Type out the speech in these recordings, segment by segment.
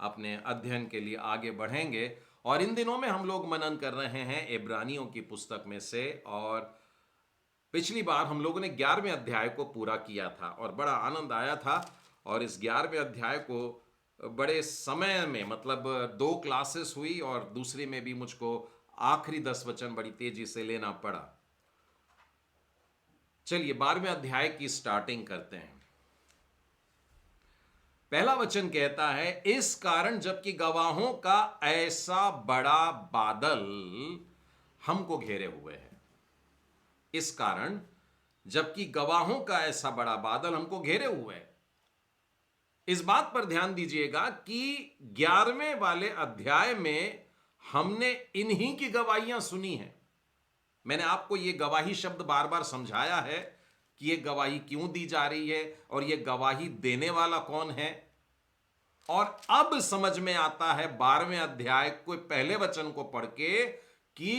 अपने अध्ययन के लिए आगे बढ़ेंगे। और इन दिनों में हम लोग मनन कर रहे हैं इब्रानियों की पुस्तक में से। और पिछली बार हम लोगों ने 11वें अध्याय को पूरा किया था और बड़ा आनंद आया था। और इस 11वें अध्याय को बड़े समय में, मतलब 2 क्लासेस हुई और दूसरी में भी मुझको आखिरी 10 वचन बड़ी तेजी से लेना पड़ा। चलिए 12वें अध्याय की स्टार्टिंग करते हैं। पहला वचन कहता है, इस कारण जबकि गवाहों का ऐसा बड़ा बादल हमको घेरे हुए है। इस कारण जबकि गवाहों का ऐसा बड़ा बादल हमको घेरे हुए है। इस बात पर ध्यान दीजिएगा कि 11वें वाले अध्याय में हमने इन्हीं की गवाहियां सुनी हैं। मैंने आपको यह गवाही शब्द बार बार समझाया है कि यह गवाही क्यों दी जा रही है और यह गवाही देने वाला कौन है। और अब समझ में आता है 12वें अध्याय को पहले वचन को पढ़ के कि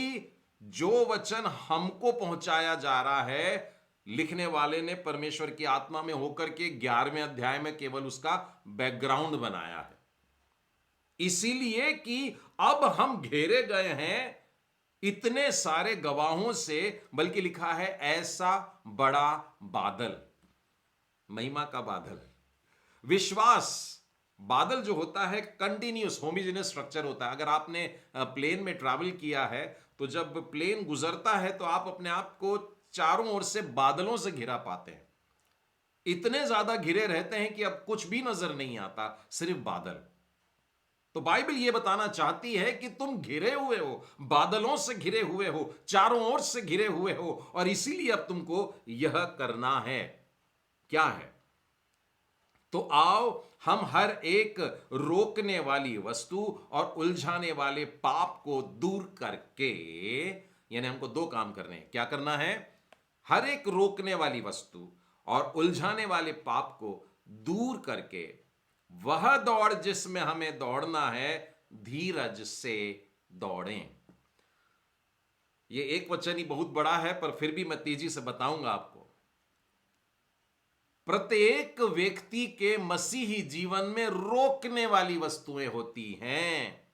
जो वचन हमको पहुंचाया जा रहा है, लिखने वाले ने परमेश्वर की आत्मा में होकर के 11वें अध्याय में केवल उसका बैकग्राउंड बनाया है, इसीलिए कि अब हम घेरे गए हैं इतने सारे गवाहों से। बल्कि लिखा है ऐसा बड़ा बादल, महिमा का बादल। विश्वास बादल जो होता है कंटिन्यूस होमोजेनियस स्ट्रक्चर होता है। अगर आपने प्लेन में ट्रैवल किया है तो जब प्लेन गुजरता है तो आप अपने आप को चारों ओर से बादलों से घिरा पाते हैं। इतने ज्यादा घिरे रहते हैं कि अब कुछ भी नजर नहीं आता, सिर्फ बादल। तो बाइबल यह बताना चाहती है कि तुम घिरे हुए हो, बादलों से घिरे हुए हो, चारों ओर से घिरे हुए हो, और इसीलिए अब तुमको यह करना है। क्या है? तो आओ हम हर एक रोकने वाली वस्तु और उलझाने वाले पाप को दूर करके, यानी हमको 2 काम करने हैं। क्या करना है? हर एक रोकने वाली वस्तु और उलझाने वाले पाप को दूर करके वह दौड़ जिसमें हमें दौड़ना है, धीरज से दौड़ें। यह एक वचन ही बहुत बड़ा है, पर फिर भी मैं तेजी से बताऊंगा आपको। प्रत्येक व्यक्ति के मसीही जीवन में रोकने वाली वस्तुएं होती हैं।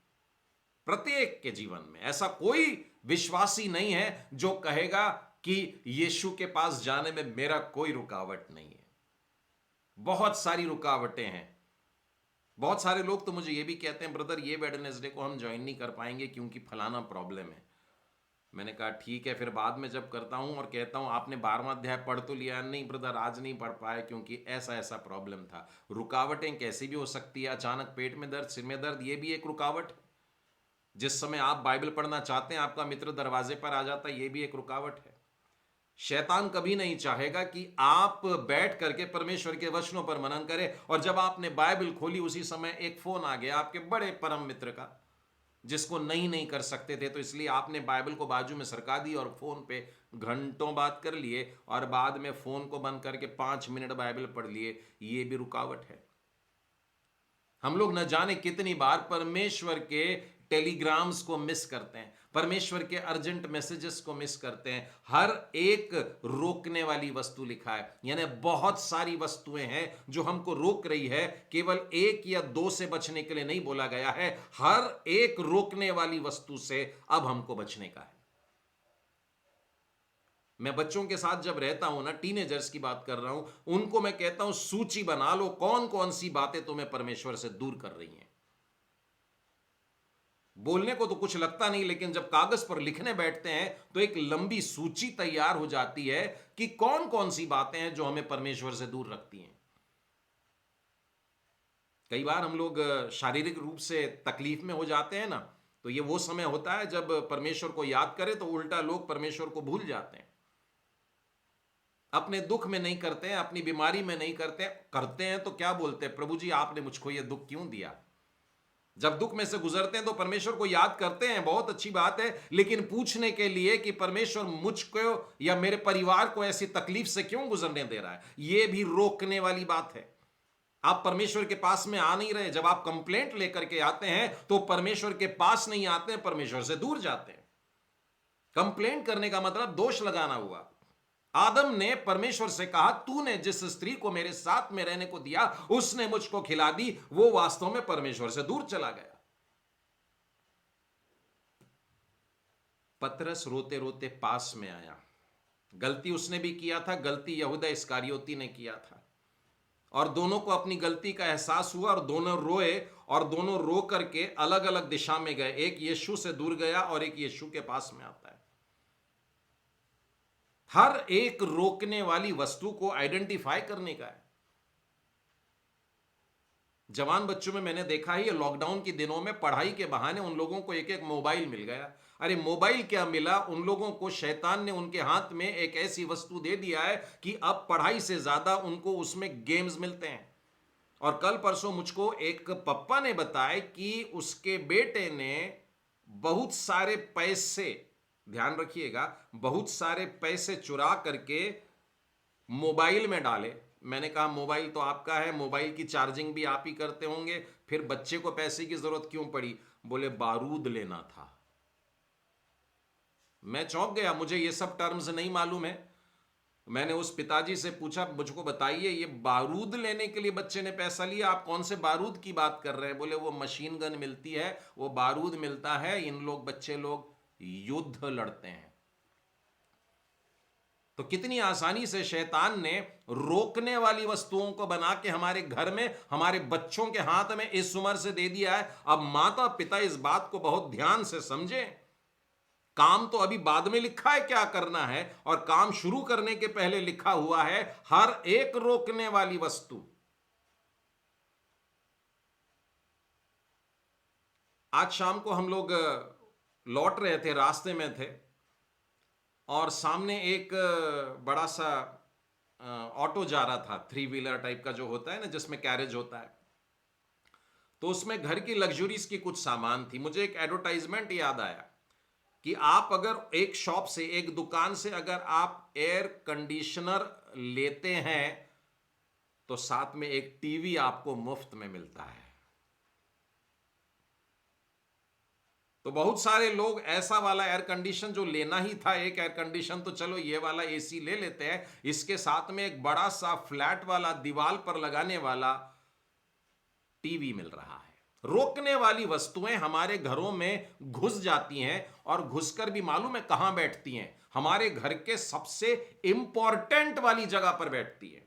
प्रत्येक के जीवन में ऐसा कोई विश्वासी नहीं है जो कहेगा कि यीशु के पास जाने में मेरा कोई रुकावट नहीं है। बहुत सारी रुकावटें हैं। बहुत सारे लोग तो मुझे यह भी कहते हैं, ब्रदर ये वेडनेसडे को हम ज्वाइन नहीं कर पाएंगे क्योंकि फलाना प्रॉब्लम है। मैंने कहा ठीक है, फिर बाद में जब करता हूं और कहता हूं आपने 12वां अध्याय पढ़ तो लिया? नहीं ब्रदर, आज नहीं पढ़ पाए क्योंकि ऐसा ऐसा प्रॉब्लम था। रुकावटें कैसी भी हो सकती है। अचानक पेट में दर्द, सिर में दर्द, ये भी एक रुकावट है। जिस समय आप बाइबल पढ़ना चाहते हैं आपका मित्र दरवाजे पर आ जाता है, ये भी एक रुकावट है। शैतान कभी नहीं चाहेगा कि आप बैठ करके परमेश्वर के वचनों पर मनन करें, और जब आपने बाइबल खोली उसी समय एक फोन आ गया आपके बड़े परम मित्र का, जिसको नहीं कर सकते थे, तो इसलिए आपने बाइबल को बाजू में सरका दी और फोन पे घंटों बात कर लिए और बाद में फोन को बंद करके 5 मिनट बाइबल पढ़ लिए। ये भी रुकावट है। हम लोग न जाने कितनी बार परमेश्वर के टेलीग्राम्स को मिस करते हैं, परमेश्वर के अर्जेंट मैसेजेस को मिस करते हैं। हर एक रोकने वाली वस्तु लिखा है, यानी बहुत सारी वस्तुएं हैं जो हमको रोक रही है। केवल 1 या 2 से बचने के लिए नहीं बोला गया है, हर एक रोकने वाली वस्तु से अब हमको बचने का है। मैं बच्चों के साथ जब रहता हूं ना, टीनेजर्स की बात कर रहा हूं, उनको मैं कहता हूं सूची बना लो कौन कौन सी बातें तुम्हें परमेश्वर से दूर कर रही हैं। बोलने को तो कुछ लगता नहीं, लेकिन जब कागज पर लिखने बैठते हैं तो एक लंबी सूची तैयार हो जाती है कि कौन कौन सी बातें हैं जो हमें परमेश्वर से दूर रखती हैं। कई बार हम लोग शारीरिक रूप से तकलीफ में हो जाते हैं ना, तो ये वो समय होता है जब परमेश्वर को याद करें तो उल्टा लोग परमेश्वर को भूल जाते हैं। अपने दुख में नहीं करते हैं, अपनी बीमारी में नहीं करते हैं तो क्या बोलते हैं? प्रभु जी आपने मुझको यह दुख क्यों दिया? जब दुख में से गुजरते हैं तो परमेश्वर को याद करते हैं, बहुत अच्छी बात है, लेकिन पूछने के लिए कि परमेश्वर मुझको या मेरे परिवार को ऐसी तकलीफ से क्यों गुजरने दे रहा है, यह भी रोकने वाली बात है। आप परमेश्वर के पास में आ नहीं रहे। जब आप कंप्लेंट लेकर के आते हैं तो परमेश्वर के पास नहीं आते हैं, परमेश्वर से दूर जाते हैं। कंप्लेंट करने का मतलब दोष लगाना हुआ। आदम ने परमेश्वर से कहा, तूने जिस स्त्री को मेरे साथ में रहने को दिया उसने मुझको खिला दी। वो वास्तव में परमेश्वर से दूर चला गया। पतरस रोते रोते पास में आया। गलती उसने भी किया था, गलती यहूदा इस्करियोती ने किया था, और दोनों को अपनी गलती का एहसास हुआ और दोनों रोए, और दोनों रो करके अलग अलग दिशा में गए। एक यीशु से दूर गया और एक यीशु के पास में आता है। हर एक रोकने वाली वस्तु को आइडेंटिफाई करने का है। जवान बच्चों में मैंने देखा है, ये लॉकडाउन के दिनों में पढ़ाई के बहाने उन लोगों को एक एक मोबाइल मिल गया। अरे मोबाइल क्या मिला, उन लोगों को शैतान ने उनके हाथ में एक ऐसी वस्तु दे दिया है कि अब पढ़ाई से ज्यादा उनको उसमें गेम्स मिलते हैं। और कल परसों मुझको एक पप्पा ने बताया कि उसके बेटे ने बहुत सारे पैसे, ध्यान रखिएगा, बहुत सारे पैसे चुरा करके मोबाइल में डाले। मैंने कहा मोबाइल तो आपका है, मोबाइल की चार्जिंग भी आप ही करते होंगे, फिर बच्चे को पैसे की जरूरत क्यों पड़ी? बोले बारूद लेना था। मैं चौंक गया, मुझे ये सब टर्म्स नहीं मालूम है। मैंने उस पिताजी से पूछा, मुझको बताइए ये बारूद लेने के लिए बच्चे ने पैसा लिया, आप कौन से बारूद की बात कर रहे हैं? बोले वो मशीन गन मिलती है, वो बारूद मिलता है, इन लोग बच्चे लोग युद्ध लड़ते हैं। तो कितनी आसानी से शैतान ने रोकने वाली वस्तुओं को बना के हमारे घर में, हमारे बच्चों के हाथ में इस उम्र से दे दिया है। अब माता पिता इस बात को बहुत ध्यान से समझे। काम तो अभी बाद में लिखा है क्या करना है, और काम शुरू करने के पहले लिखा हुआ है हर एक रोकने वाली वस्तु। आज शाम को हम लोग लौट रहे थे, रास्ते में थे, और सामने एक बड़ा सा ऑटो जा रहा था, 3 व्हीलर टाइप का जो होता है ना, जिसमें कैरेज होता है। तो उसमें घर की लग्जरीज की कुछ सामान थी। मुझे एक एडवर्टाइजमेंट याद आया कि आप अगर एक शॉप से, एक दुकान से अगर आप एयर कंडीशनर लेते हैं तो साथ में एक टीवी आपको मुफ्त में मिलता है। तो बहुत सारे लोग ऐसा वाला एयर कंडीशन जो लेना ही था, एक एयर कंडीशन तो चलो ये वाला एसी ले लेते हैं, इसके साथ में एक बड़ा सा फ्लैट वाला दीवार पर लगाने वाला टीवी मिल रहा है। रोकने वाली वस्तुएं हमारे घरों में घुस जाती हैं, और घुसकर भी मालूम है कहां बैठती हैं? हमारे घर के सबसे इंपॉर्टेंट वाली जगह पर बैठती है।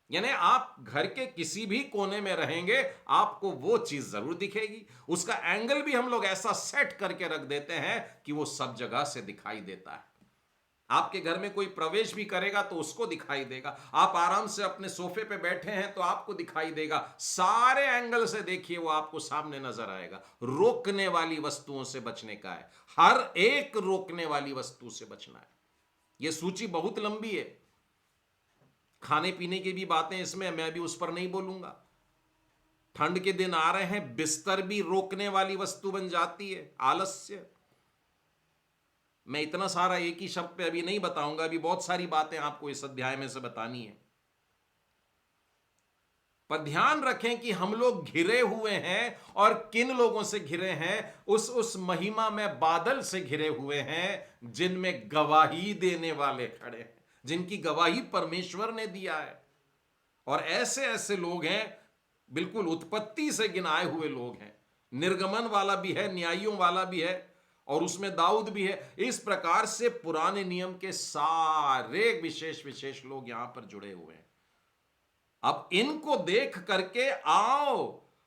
यानी आप घर के किसी भी कोने में रहेंगे, आपको वो चीज जरूर दिखेगी। उसका एंगल भी हम लोग ऐसा सेट करके रख देते हैं कि वो सब जगह से दिखाई देता है। आपके घर में कोई प्रवेश भी करेगा तो उसको दिखाई देगा। आप आराम से अपने सोफे पे बैठे हैं तो आपको दिखाई देगा। सारे एंगल से देखिए, वो आपको सामने नजर आएगा। रोकने वाली वस्तुओं से बचने का है, हर एक रोकने वाली वस्तु से बचना है। यह सूची बहुत लंबी है, खाने पीने की भी बातें इसमें, मैं भी उस पर नहीं बोलूंगा। ठंड के दिन आ रहे हैं, बिस्तर भी रोकने वाली वस्तु बन जाती है, आलस्य। मैं इतना सारा एक ही शब्द पे अभी नहीं बताऊंगा, अभी बहुत सारी बातें आपको इस अध्याय में से बतानी है। पर ध्यान रखें कि हम लोग घिरे हुए हैं, और किन लोगों से घिरे हैं? उस महिमा में बादल से घिरे हुए हैं जिनमें गवाही देने वाले खड़े हैं, जिनकी गवाही परमेश्वर ने दिया है। और ऐसे ऐसे लोग हैं, बिल्कुल उत्पत्ति से गिनाए हुए लोग हैं। निर्गमन वाला भी है, न्यायियों वाला भी है, और उसमें दाऊद भी है। इस प्रकार से पुराने नियम के सारे विशेष विशेष लोग यहां पर जुड़े हुए हैं। अब इनको देख करके आओ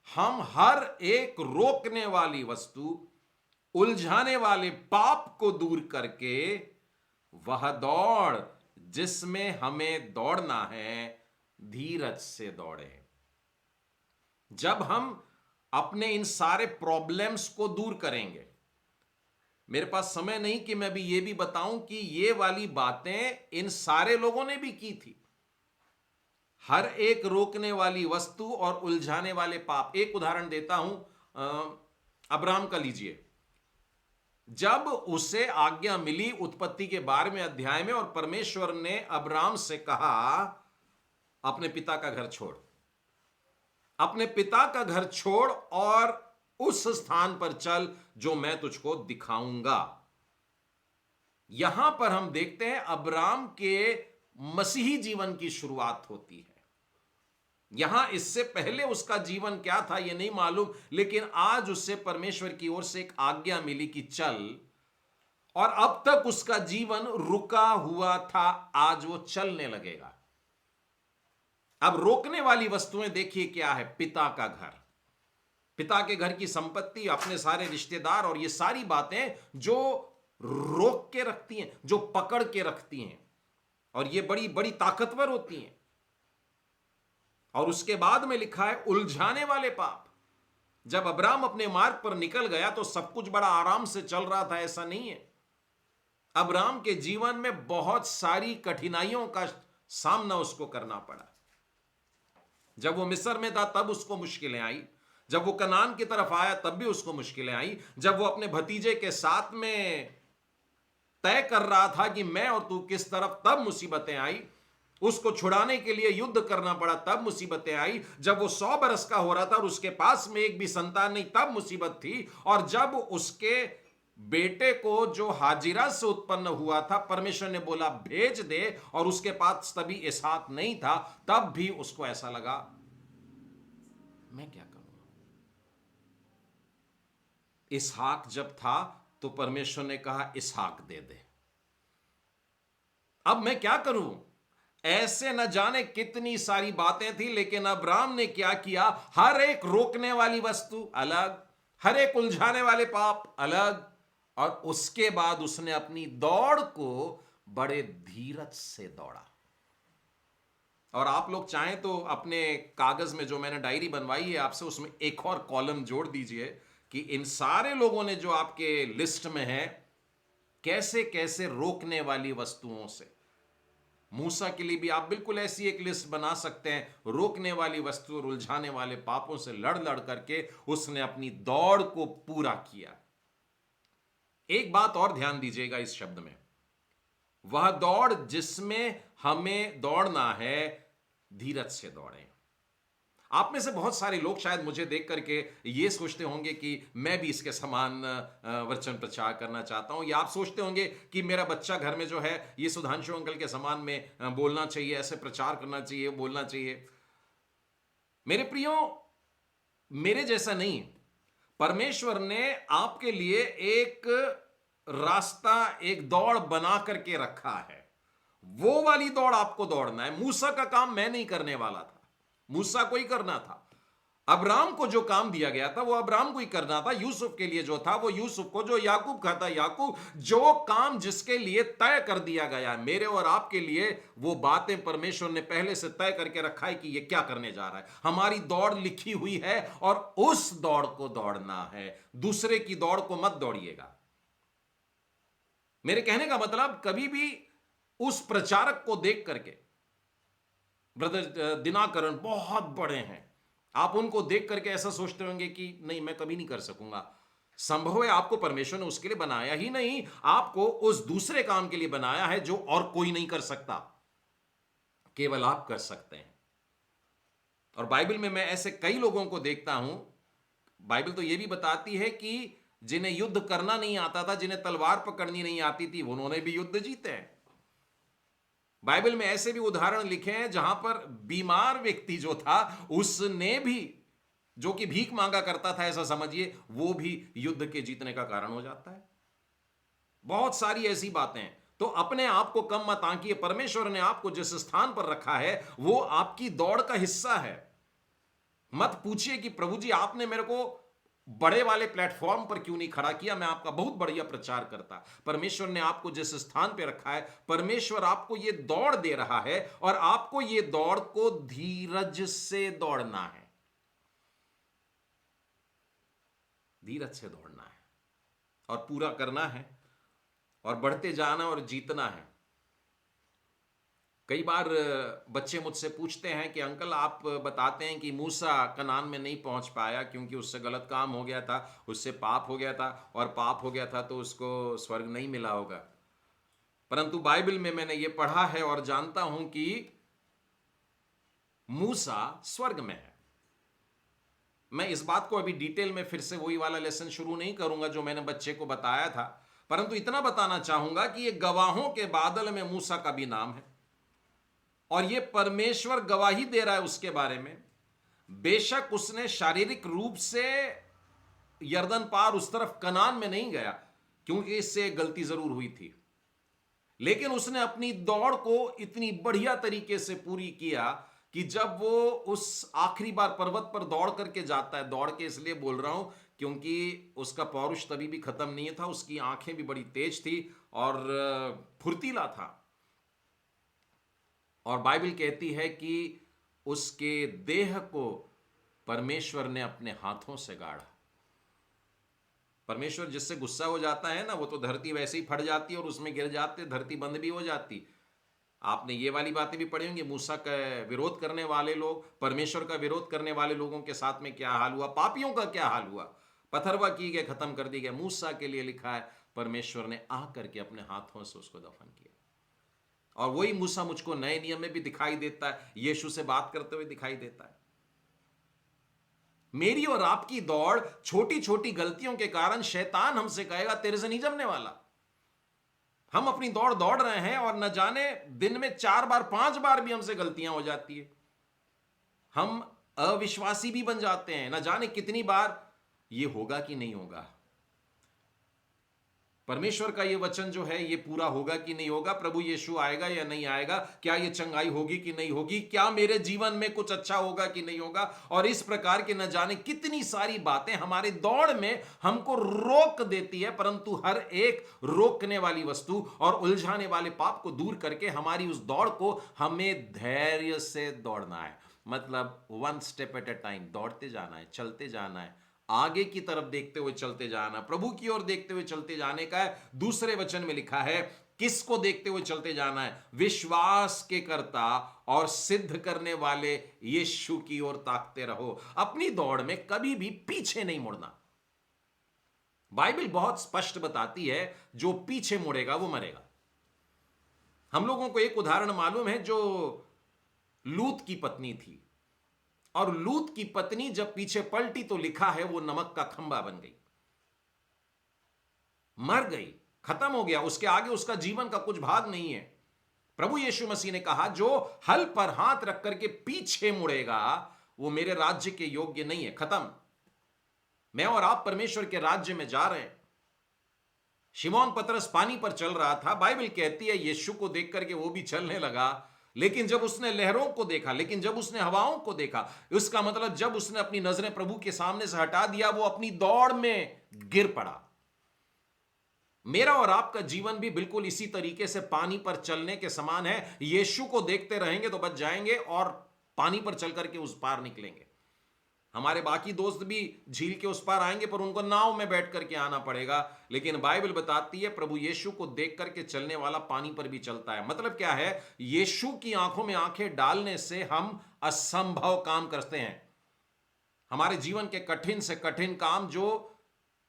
हम हर एक रोकने वाली वस्तु, उलझाने वाले पाप को दूर करके वह दौड़ जिसमें हमें दौड़ना है, धीरज से दौड़े। जब हम अपने इन सारे प्रॉब्लम्स को दूर करेंगे, मेरे पास समय नहीं कि मैं भी ये भी बताऊं कि ये वाली बातें इन सारे लोगों ने भी की थी। हर एक रोकने वाली वस्तु और उलझाने वाले पाप। एक उदाहरण देता हूं, अब्राहम का लीजिए। जब उसे आज्ञा मिली उत्पत्ति के 12वें अध्याय में, और परमेश्वर ने अब्राहम से कहा अपने पिता का घर छोड़, अपने पिता का घर छोड़ और उस स्थान पर चल जो मैं तुझको दिखाऊंगा। यहां पर हम देखते हैं अब्राम के मसीही जीवन की शुरुआत होती है। यहां इससे पहले उसका जीवन क्या था यह नहीं मालूम, लेकिन आज उससे परमेश्वर की ओर से एक आज्ञा मिली कि चल, और अब तक उसका जीवन रुका हुआ था, आज वो चलने लगेगा। अब रोकने वाली वस्तुएं देखिए क्या है। पिता का घर, पिता के घर की संपत्ति, अपने सारे रिश्तेदार, और ये सारी बातें जो रोक के रखती हैं, जो पकड़ के रखती हैं, और ये बड़ी बड़ी ताकतवर होती हैं। और उसके बाद में लिखा है उलझाने वाले पाप। जब अब्राम अपने मार्ग पर निकल गया तो सब कुछ बड़ा आराम से चल रहा था, ऐसा नहीं है। अब्राम के जीवन में बहुत सारी कठिनाइयों का सामना उसको करना पड़ा। जब वो मिस्र में था तब उसको मुश्किलें आई, जब वो कनान की तरफ आया तब भी उसको मुश्किलें आई, जब वो अपने भतीजे के साथ में तय कर रहा था कि मैं और तू किस तरफ, तब मुसीबतें आई। उसको छुड़ाने के लिए युद्ध करना पड़ा, तब मुसीबतें आई। जब वो 100 बरस का हो रहा था और उसके पास में एक भी संतान नहीं, तब मुसीबत थी। और जब उसके बेटे को जो हाजिरा से उत्पन्न हुआ था, परमेश्वर ने बोला भेज दे, और उसके पास तभी इसहाक नहीं था, तब भी उसको ऐसा लगा मैं क्या करूं। इसहाक जब था तो परमेश्वर ने कहा इसहाक दे दे। अब मैं क्या करूं। ऐसे न जाने कितनी सारी बातें थी, लेकिन अब्राम ने क्या किया, हर एक रोकने वाली वस्तु अलग, हर एक उलझाने वाले पाप अलग, और उसके बाद उसने अपनी दौड़ को बड़े धीरज से दौड़ा। और आप लोग चाहें तो अपने कागज में जो मैंने डायरी बनवाई है आपसे, उसमें एक और कॉलम जोड़ दीजिए कि इन सारे लोगों ने जो आपके लिस्ट में है, कैसे कैसे रोकने वाली वस्तुओं से। मूसा के लिए भी आप बिल्कुल ऐसी एक लिस्ट बना सकते हैं, रोकने वाली वस्तु और उलझाने वाले पापों से लड़ लड़ करके उसने अपनी दौड़ को पूरा किया। एक बात और ध्यान दीजिएगा इस शब्द में, वह दौड़ जिसमें हमें दौड़ना है, धीरज से दौड़ें। आप में से बहुत सारे लोग शायद मुझे देख करके ये सोचते होंगे कि मैं भी इसके समान वचन प्रचार करना चाहता हूं, या आप सोचते होंगे कि मेरा बच्चा घर में जो है ये सुधांशु अंकल के समान में बोलना चाहिए, ऐसे प्रचार करना चाहिए, बोलना चाहिए। मेरे प्रियो, मेरे जैसा नहीं। परमेश्वर ने आपके लिए एक रास्ता, एक दौड़ बना करके रखा है। वो वाली दौड़ आपको दौड़ना है। मूसा का काम मैं नहीं करने वाला था, मूसा को ही करना था। अब्राम को जो काम दिया गया था वो अब्राम को ही करना था। यूसुफ के लिए जो था वो यूसुफ को, जो याकूब का था याकूब। जो काम जिसके लिए तय कर दिया गया है, मेरे और आपके लिए वो बातें परमेश्वर ने पहले से तय करके रखा है कि ये क्या करने जा रहा है। हमारी दौड़ लिखी हुई है और उस दौड़ को दौड़ना है, दूसरे की दौड़ को मत दौड़िएगा। मेरे कहने का मतलब, कभी भी उस प्रचारक को देख करके, ब्रदर दिनाकरण बहुत बड़े हैं, आप उनको देख करके ऐसा सोचते होंगे कि नहीं मैं कभी नहीं कर सकूंगा। संभव है आपको परमेश्वर ने उसके लिए बनाया ही नहीं, आपको उस दूसरे काम के लिए बनाया है जो और कोई नहीं कर सकता, केवल आप कर सकते हैं। और बाइबल में मैं ऐसे कई लोगों को देखता हूं। बाइबल तो यह भी बताती है कि जिन्हें युद्ध करना नहीं आता था, जिन्हें तलवार पकड़नी नहीं आती थी, उन्होंने भी युद्ध जीते हैं। बाइबल में ऐसे भी उदाहरण लिखे हैं जहां पर बीमार व्यक्ति जो था, उसने भी, जो कि भीख मांगा करता था ऐसा समझिए, वो भी युद्ध के जीतने का कारण हो जाता है। बहुत सारी ऐसी बातें हैं। तो अपने आप को कम मत आंकिए। परमेश्वर ने आपको जिस स्थान पर रखा है वो आपकी दौड़ का हिस्सा है। मत पूछिए कि प्रभु जी आपने मेरे को बड़े वाले प्लेटफॉर्म पर क्यों नहीं खड़ा किया, मैं आपका बहुत बढ़िया प्रचार करता। परमेश्वर ने आपको जिस स्थान पर रखा है, परमेश्वर आपको यह दौड़ दे रहा है, और आपको यह दौड़ को धीरज से दौड़ना है, धीरज से दौड़ना है और पूरा करना है और बढ़ते जाना और जीतना है। कई बार बच्चे मुझसे पूछते हैं कि अंकल आप बताते हैं कि मूसा कनान में नहीं पहुंच पाया क्योंकि उससे गलत काम हो गया था, उससे पाप हो गया था, और पाप हो गया था तो उसको स्वर्ग नहीं मिला होगा। परंतु बाइबल में मैंने ये पढ़ा है और जानता हूं कि मूसा स्वर्ग में है। मैं इस बात को अभी डिटेल में फिर से वही वाला लेसन शुरू नहीं करूंगा जो मैंने बच्चे को बताया था, परंतु इतना बताना चाहूंगा कि ये गवाहों के बादल में मूसा का भी नाम है और ये परमेश्वर गवाही दे रहा है उसके बारे में। बेशक उसने शारीरिक रूप से यरदन पार उस तरफ कनान में नहीं गया, क्योंकि इससे गलती जरूर हुई थी, लेकिन उसने अपनी दौड़ को इतनी बढ़िया तरीके से पूरी किया कि जब वो उस आखिरी बार पर्वत पर दौड़ करके जाता है, दौड़ के इसलिए बोल रहा हूं क्योंकि उसका पौरुष तभी भी खत्म नहीं था, उसकी आंखें भी बड़ी तेज थी और फुर्तीला था। और बाइबल कहती है कि उसके देह को परमेश्वर ने अपने हाथों से गाड़ा। परमेश्वर जिससे गुस्सा हो जाता है ना, वो तो धरती वैसे ही फट जाती है और उसमें गिर जाते, धरती बंद भी हो जाती। आपने ये वाली बातें भी पढ़ी होंगी, मूसा का विरोध करने वाले लोग, परमेश्वर का विरोध करने वाले लोगों के साथ में क्या हाल हुआ, पापियों का क्या हाल हुआ, पथरवा किए गए, खत्म कर दिए गए। मूसा के लिए लिखा है परमेश्वर ने आ करके अपने हाथों से उसको दफन किया। और वही मूसा मुझको नए नियम में भी दिखाई देता है, यीशु से बात करते हुए दिखाई देता है। मेरी और आपकी दौड़ छोटी छोटी गलतियों के कारण शैतान हमसे कहेगा तेरे से नहीं जमने वाला। हम अपनी दौड़ दौड़ रहे हैं और न जाने दिन में 4 बार 5 बार भी हमसे गलतियां हो जाती है, हम अविश्वासी भी बन जाते हैं, न जाने कितनी बार ये होगा कि नहीं होगा, परमेश्वर का ये वचन जो है ये पूरा होगा कि नहीं होगा, प्रभु यीशु आएगा या नहीं आएगा, क्या ये चंगाई होगी कि नहीं होगी, क्या मेरे जीवन में कुछ अच्छा होगा कि नहीं होगा। और इस प्रकार के न जाने कितनी सारी बातें हमारे दौड़ में हमको रोक देती है, परंतु हर एक रोकने वाली वस्तु और उलझाने वाले पाप को दूर करके हमारी उस दौड़ को हमें धैर्य से दौड़ना है। मतलब 1 स्टेप एट ए टाइम दौड़ते जाना है, चलते जाना है, आगे की तरफ देखते हुए चलते जाना, प्रभु की ओर देखते हुए चलते जाने का है। दूसरे वचन में लिखा है किसको देखते हुए चलते जाना है, विश्वास के कर्ता और सिद्ध करने वाले यीशु की ओर ताकते रहो। अपनी दौड़ में कभी भी पीछे नहीं मुड़ना। बाइबल बहुत स्पष्ट बताती है जो पीछे मुड़ेगा वो मरेगा। हम लोगों को एक उदाहरण मालूम है जो लूत की पत्नी थी, और लूत की पत्नी जब पीछे पलटी तो लिखा है वो नमक का खंबा बन गई, मर गई, खत्म हो गया, उसके आगे उसका जीवन का कुछ भाग नहीं है। प्रभु यीशु मसीह ने कहा जो हल पर हाथ रख करके पीछे मुड़ेगा वो मेरे राज्य के योग्य नहीं है, खत्म। मैं और आप परमेश्वर के राज्य में जा रहे हैं। शिमोन पतरस पानी पर चल रहा था, बाइबल कहती है यीशु को देख करके वो भी चलने लगा, लेकिन जब उसने लहरों को देखा, लेकिन जब उसने हवाओं को देखा, उसका मतलब जब उसने अपनी नजरें प्रभु के सामने से हटा दिया वो अपनी दौड़ में गिर पड़ा। मेरा और आपका जीवन भी बिल्कुल इसी तरीके से पानी पर चलने के समान है। यीशु को देखते रहेंगे तो बच जाएंगे और पानी पर चल करके उस पार निकलेंगे। हमारे बाकी दोस्त भी झील के उस पार आएंगे पर उनको नाव में बैठ करके आना पड़ेगा, लेकिन बाइबल बताती है प्रभु यीशु को देख करके चलने वाला पानी पर भी चलता है। मतलब क्या है, यीशु की आंखों में आंखें डालने से हम असंभव काम करते हैं। हमारे जीवन के कठिन से कठिन काम जो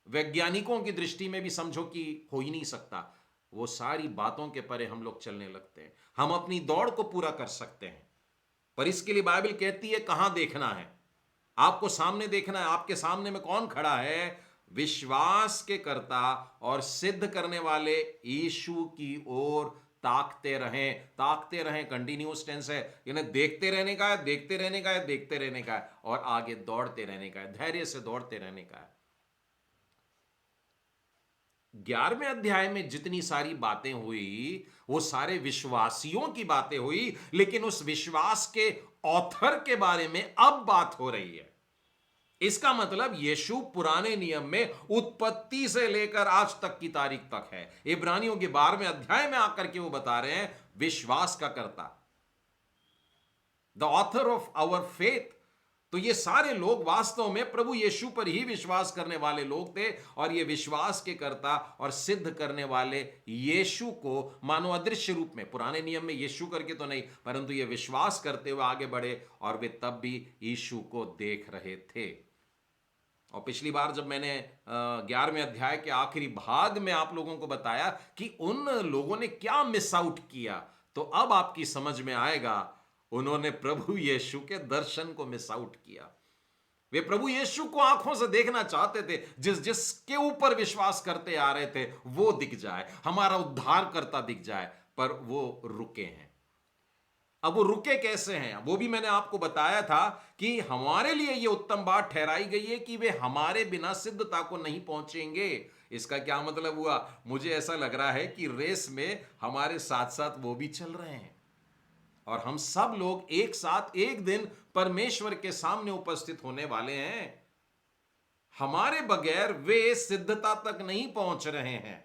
वैज्ञानिकों की दृष्टि में भी समझो कि हो ही नहीं सकता, वो सारी बातों के परे हम लोग चलने लगते हैं। हम अपनी दौड़ को पूरा कर सकते हैं, पर इसके लिए बाइबल कहती है कहां देखना है, आपको सामने देखना है। आपके सामने में कौन खड़ा है, विश्वास के कर्ता और सिद्ध करने वाले यीशु की ओर ताकते रहें। ताकते रहें कंटिन्यूअस टेंस है, यानी देखते रहने का है, देखते रहने का है, देखते रहने का है, और आगे दौड़ते रहने का है, धैर्य से दौड़ते रहने का है। 11वें अध्याय में जितनी सारी बातें हुई वो सारे विश्वासियों की बातें हुई, लेकिन उस विश्वास के ऑथर के बारे में अब बात हो रही है। इसका मतलब यीशु पुराने नियम में उत्पत्ति से लेकर आज तक की तारीख तक है। इब्रानियों के 12वें अध्याय में आकर के वो बता रहे हैं विश्वास का कर्ता, the author of our faith. तो ये सारे लोग वास्तव में प्रभु यीशु पर ही विश्वास करने वाले लोग थे, और ये विश्वास के कर्ता और सिद्ध करने वाले यीशु को मानो अदृश्य रूप में, पुराने नियम में यीशु करके तो नहीं, परंतु ये विश्वास करते हुए आगे बढ़े, और वे तब भी यीशु को देख रहे थे। और पिछली बार जब मैंने 11वें अध्याय के आखिरी भाग में आप लोगों को बताया कि उन लोगों ने क्या मिस आउट किया, तो अब आपकी समझ में आएगा उन्होंने प्रभु यीशु के दर्शन को मिस आउट किया। वे प्रभु यीशु को आंखों से देखना चाहते थे। जिसके ऊपर विश्वास करते आ रहे थे वो दिख जाए, हमारा उद्धारकर्ता दिख जाए, पर वो रुके हैं। अब वो रुके कैसे हैं, वो भी मैंने आपको बताया था कि हमारे लिए ये उत्तम बात ठहराई गई है कि वे हमारे बिना सिद्धता को नहीं पहुंचेंगे। इसका क्या मतलब हुआ? मुझे ऐसा लग रहा है कि रेस में हमारे साथ साथ वो भी चल रहे हैं और हम सब लोग एक साथ एक दिन परमेश्वर के सामने उपस्थित होने वाले हैं। हमारे बगैर वे सिद्धता तक नहीं पहुंच रहे हैं।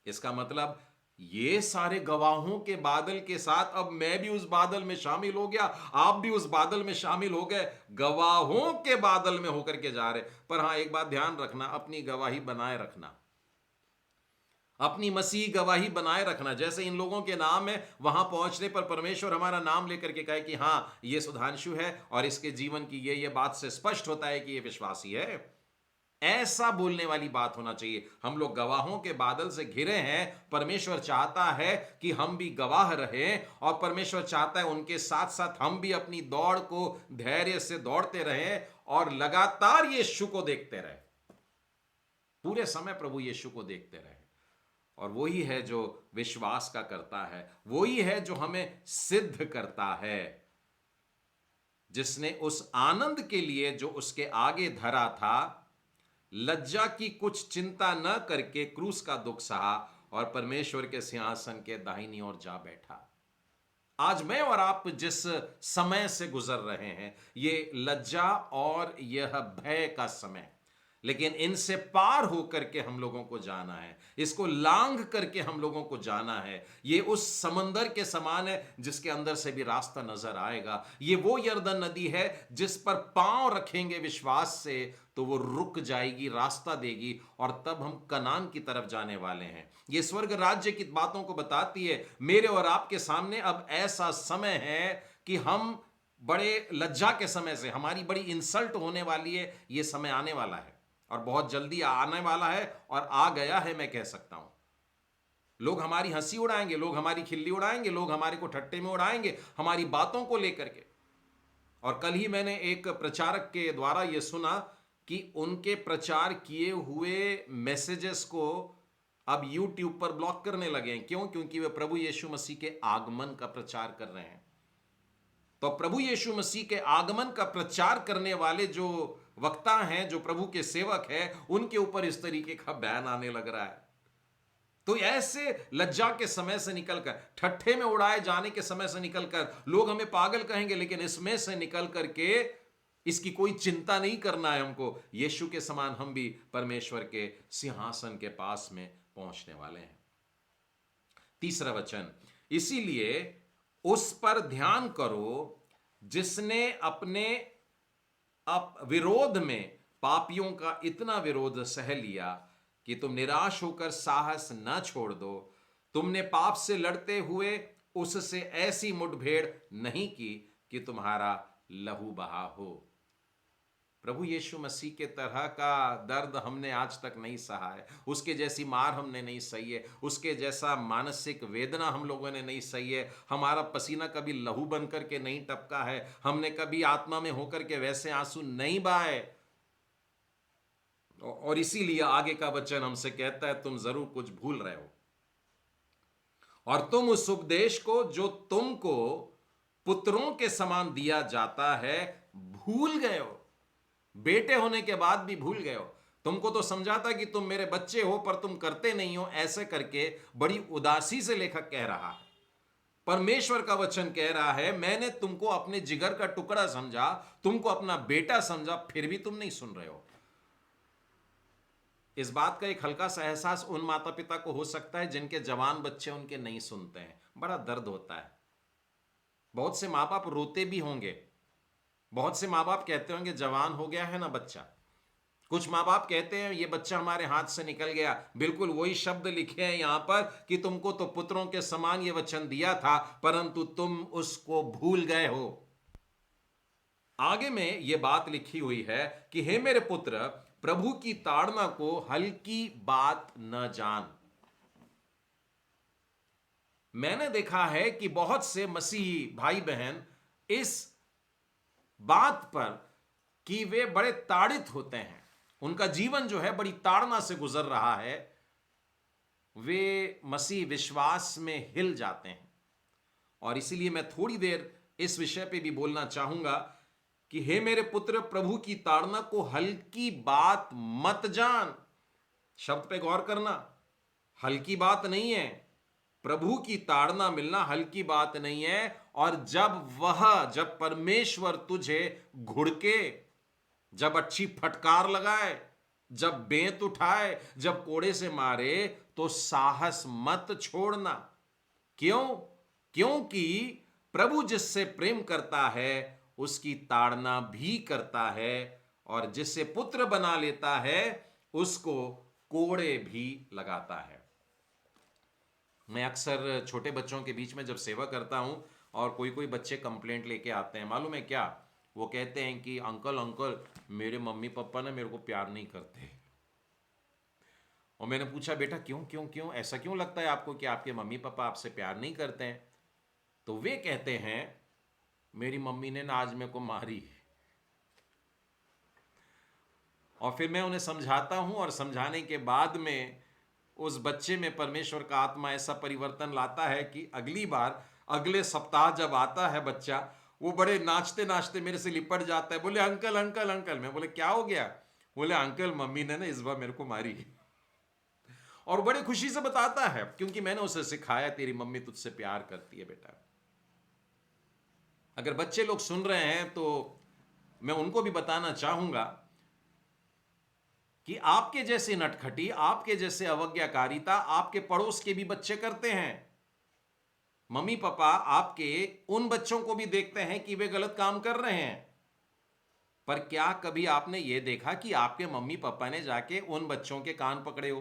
इसका मतलब ये सारे गवाहों के बादल के साथ अब मैं भी उस बादल में शामिल हो गया, आप भी उस बादल में शामिल हो गए, गवाहों के बादल में होकर के जा रहे। पर हां, एक बात ध्यान रखना, अपनी गवाही बनाए रखना, अपनी मसीह गवाही बनाए रखना। जैसे इन लोगों के नाम है, वहां पहुंचने पर परमेश्वर हमारा नाम लेकर के कहे कि हां, ये सुधांशु है और इसके जीवन की ये बात से स्पष्ट होता है कि ये विश्वासी है। ऐसा बोलने वाली बात होना चाहिए। हम लोग गवाहों के बादल से घिरे हैं। परमेश्वर चाहता है कि हम भी गवाह रहें और परमेश्वर चाहता है उनके साथ साथ हम भी अपनी दौड़ को धैर्य से दौड़ते रहें और लगातार यीशु को देखते रहें, पूरे समय प्रभु यीशु को देखते रहें। और वही है जो विश्वास का करता है, वही है जो हमें सिद्ध करता है, जिसने उस आनंद के लिए जो उसके आगे धरा था, लज्जा की कुछ चिंता न करके क्रूस का दुख सहा और परमेश्वर के सिंहासन के दाहिनी ओर जा बैठा। आज मैं और आप जिस समय से गुजर रहे हैं, ये लज्जा और यह भय का समय, लेकिन इनसे पार होकर के हम लोगों को जाना है, इसको लांघ करके हम लोगों को जाना है। ये उस समंदर के समान है जिसके अंदर से भी रास्ता नजर आएगा। ये वो यरदन नदी है जिस पर पांव रखेंगे विश्वास से तो वो रुक जाएगी, रास्ता देगी और तब हम कनान की तरफ जाने वाले हैं। ये स्वर्ग राज्य की बातों को बताती है। मेरे और आपके सामने अब ऐसा समय है कि हम बड़े लज्जा के समय से, हमारी बड़ी इंसल्ट होने वाली है, ये समय आने वाला है और बहुत जल्दी आने वाला है और आ गया है, मैं कह सकता हूं। लोग हमारी हंसी उड़ाएंगे, लोग हमारी खिल्ली उड़ाएंगे, लोग हमारे को ठट्टे में उड़ाएंगे हमारी बातों को लेकर के। और कल ही मैंने एक प्रचारक के द्वारा यह सुना कि उनके प्रचार किए हुए मैसेजेस को अब YouTube पर ब्लॉक करने लगे हैं। क्यों? क्योंकि वे प्रभु यीशु मसीह के आगमन का प्रचार कर रहे हैं। तो प्रभु यीशु मसीह के आगमन का प्रचार करने वाले जो वक्ता हैं, जो प्रभु के सेवक हैं, उनके ऊपर इस तरीके का बैन आने लग रहा है। तो ऐसे लज्जा के समय से निकलकर, ठट्ठे में उड़ाए जाने के समय से निकलकर, लोग हमें पागल कहेंगे लेकिन इसमें से निकल करके इसकी कोई चिंता नहीं करना है हमको। यीशु के समान हम भी परमेश्वर के सिंहासन के पास में पहुंचने वाले हैं। तीसरा वचन, इसीलिए उस पर ध्यान करो जिसने अपने विरोध में पापियों का इतना विरोध सह लिया कि तुम निराश होकर साहस न छोड़ दो। तुमने पाप से लड़ते हुए उससे ऐसी मुठभेड़ नहीं की कि तुम्हारा लहू बहा हो। प्रभु यीशु मसीह के तरह का दर्द हमने आज तक नहीं सहा है, उसके जैसी मार हमने नहीं सही है, उसके जैसा मानसिक वेदना हम लोगों ने नहीं सही है। हमारा पसीना कभी लहू बन करके नहीं टपका है, हमने कभी आत्मा में होकर के वैसे आंसू नहीं बहाए। और इसीलिए आगे का वचन हमसे कहता है तुम जरूर कुछ भूल रहे हो और तुम उस उपदेश को जो तुमको पुत्रों के समान दिया जाता है भूल गए हो। बेटे होने के बाद भी भूल गए हो। तुमको तो समझाता कि तुम मेरे बच्चे हो पर तुम करते नहीं हो, ऐसे करके बड़ी उदासी से लेखक कह रहा है। परमेश्वर का वचन कह रहा है मैंने तुमको अपने जिगर का टुकड़ा समझा, तुमको अपना बेटा समझा, फिर भी तुम नहीं सुन रहे हो। इस बात का एक हल्का सा एहसास उन माता पिता को हो सकता है जिनके जवान बच्चे उनके नहीं सुनते हैं। बड़ा दर्द होता है। बहुत से माँ बाप रोते भी होंगे, बहुत से माँ बाप कहते होंगे जवान हो गया है ना बच्चा। कुछ माँ बाप कहते हैं ये बच्चा हमारे हाथ से निकल गया। बिल्कुल वही शब्द लिखे हैं यहां पर कि तुमको तो पुत्रों के समान ये वचन दिया था परंतु तुम उसको भूल गए हो। आगे में यह बात लिखी हुई है कि हे मेरे पुत्र, प्रभु की ताड़ना को हल्की बात न जान। मैंने देखा है कि बहुत से मसीही भाई बहन इस बात पर कि वे बड़े ताड़ित होते हैं, उनका जीवन जो है बड़ी ताड़ना से गुजर रहा है, वे मसीह विश्वास में हिल जाते हैं। और इसीलिए मैं थोड़ी देर इस विषय पे भी बोलना चाहूंगा कि हे मेरे पुत्र, प्रभु की ताड़ना को हल्की बात मत जान। शब्द पे गौर करना, हल्की बात नहीं है। प्रभु की ताड़ना मिलना हल्की बात नहीं है। और जब परमेश्वर तुझे घुड़के, जब अच्छी फटकार लगाए, जब बेंत उठाए, जब कोड़े से मारे, तो साहस मत छोड़ना। क्यों? क्योंकि प्रभु जिससे प्रेम करता है उसकी ताड़ना भी करता है, और जिससे पुत्र बना लेता है उसको कोड़े भी लगाता है। मैं अक्सर छोटे बच्चों के बीच में जब सेवा करता हूं और कोई कोई बच्चे कंप्लेंट लेके आते हैं, मालूम है क्या? वो कहते हैं कि अंकल अंकल, मेरे मम्मी पापा ना मेरे को प्यार नहीं करते। और मैंने पूछा, बेटा क्यों क्यों क्यों ऐसा क्यों लगता है आपको कि आपके मम्मी पापा आपसे प्यार नहीं करते हैं? तो वे कहते हैं, मेरी मम्मी ने ना आज मेरे को मारी। और फिर मैं उन्हें समझाता हूं, और समझाने के बाद में उस बच्चे में परमेश्वर का आत्मा ऐसा परिवर्तन लाता है कि अगली बार, अगले सप्ताह जब आता है बच्चा, वो बड़े नाचते नाचते मेरे से लिपट जाता है, बोले अंकल अंकल अंकल। मैं बोले क्या हो गया? बोले अंकल, मम्मी ने ना इस बार मेरे को मारी। और बड़े खुशी से बताता है, क्योंकि मैंने उसे सिखाया तेरी मम्मी तुझसे प्यार करती है बेटा। अगर बच्चे लोग सुन रहे हैं तो मैं उनको भी बताना चाहूंगा कि आपके जैसे नटखटी, आपके जैसे अवज्ञाकारिता आपके पड़ोस के भी बच्चे करते हैं। मम्मी पापा आपके उन बच्चों को भी देखते हैं कि वे गलत काम कर रहे हैं, पर क्या कभी आपने यह देखा कि आपके मम्मी पापा ने जाके उन बच्चों के कान पकड़े हो?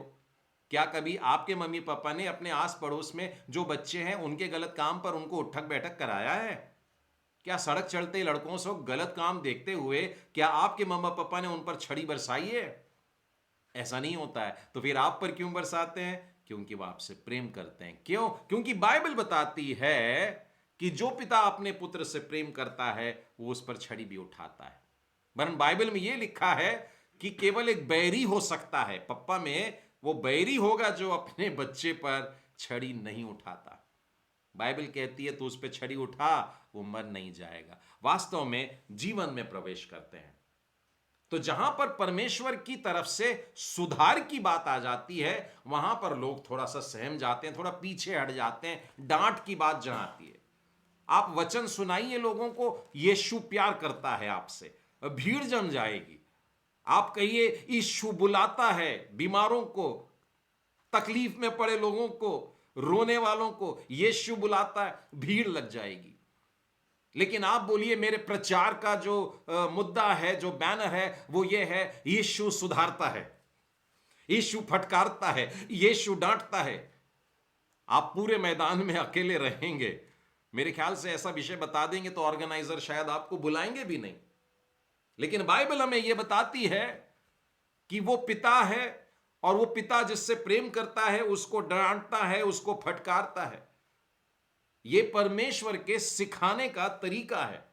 क्या कभी आपके मम्मी पापा ने अपने आस पड़ोस में जो बच्चे हैं उनके गलत काम पर उनको उठक बैठक कराया है? क्या सड़क चलते लड़कों से गलत काम देखते हुए क्या आपके मम्मा पापा ने उन पर छड़ी बरसाई है? ऐसा नहीं होता है। तो फिर आप पर क्यों बरसाते हैं? क्योंकि वो आपसे प्रेम करते हैं। क्यों? क्योंकि बाइबल बताती है कि जो पिता अपने पुत्र से प्रेम करता है वो उस पर छड़ी भी उठाता है। वरन बाइबल में यह लिखा है कि केवल एक बैरी हो सकता है पप्पा में, वो बैरी होगा जो अपने बच्चे पर छड़ी नहीं उठाता। बाइबल कहती है तो उस पर छड़ी उठा, वो मर नहीं जाएगा, वास्तव में जीवन में प्रवेश करते हैं। तो जहां पर परमेश्वर की तरफ से सुधार की बात आ जाती है, वहां पर लोग थोड़ा सा सहम जाते हैं, थोड़ा पीछे हट जाते हैं। डांट की बात जहां आती है, आप वचन सुनाइए लोगों को, यीशु प्यार करता है आपसे, भीड़ जम जाएगी। आप कहिए यीशु बुलाता है बीमारों को, तकलीफ में पड़े लोगों को, रोने वालों को यीशु बुलाता है, भीड़ लग जाएगी। लेकिन आप बोलिए मेरे प्रचार का जो मुद्दा है, जो बैनर है, वो ये है, यीशु सुधारता है, यीशु फटकारता है, यीशु डांटता है। आप पूरे मैदान में अकेले रहेंगे। मेरे ख्याल से ऐसा विषय बता देंगे तो ऑर्गेनाइजर शायद आपको बुलाएंगे भी नहीं। लेकिन बाइबल हमें यह बताती है कि वो पिता है, और वो पिता जिससे प्रेम करता है उसको डांटता है, उसको फटकारता है। यह परमेश्वर के सिखाने का तरीका है।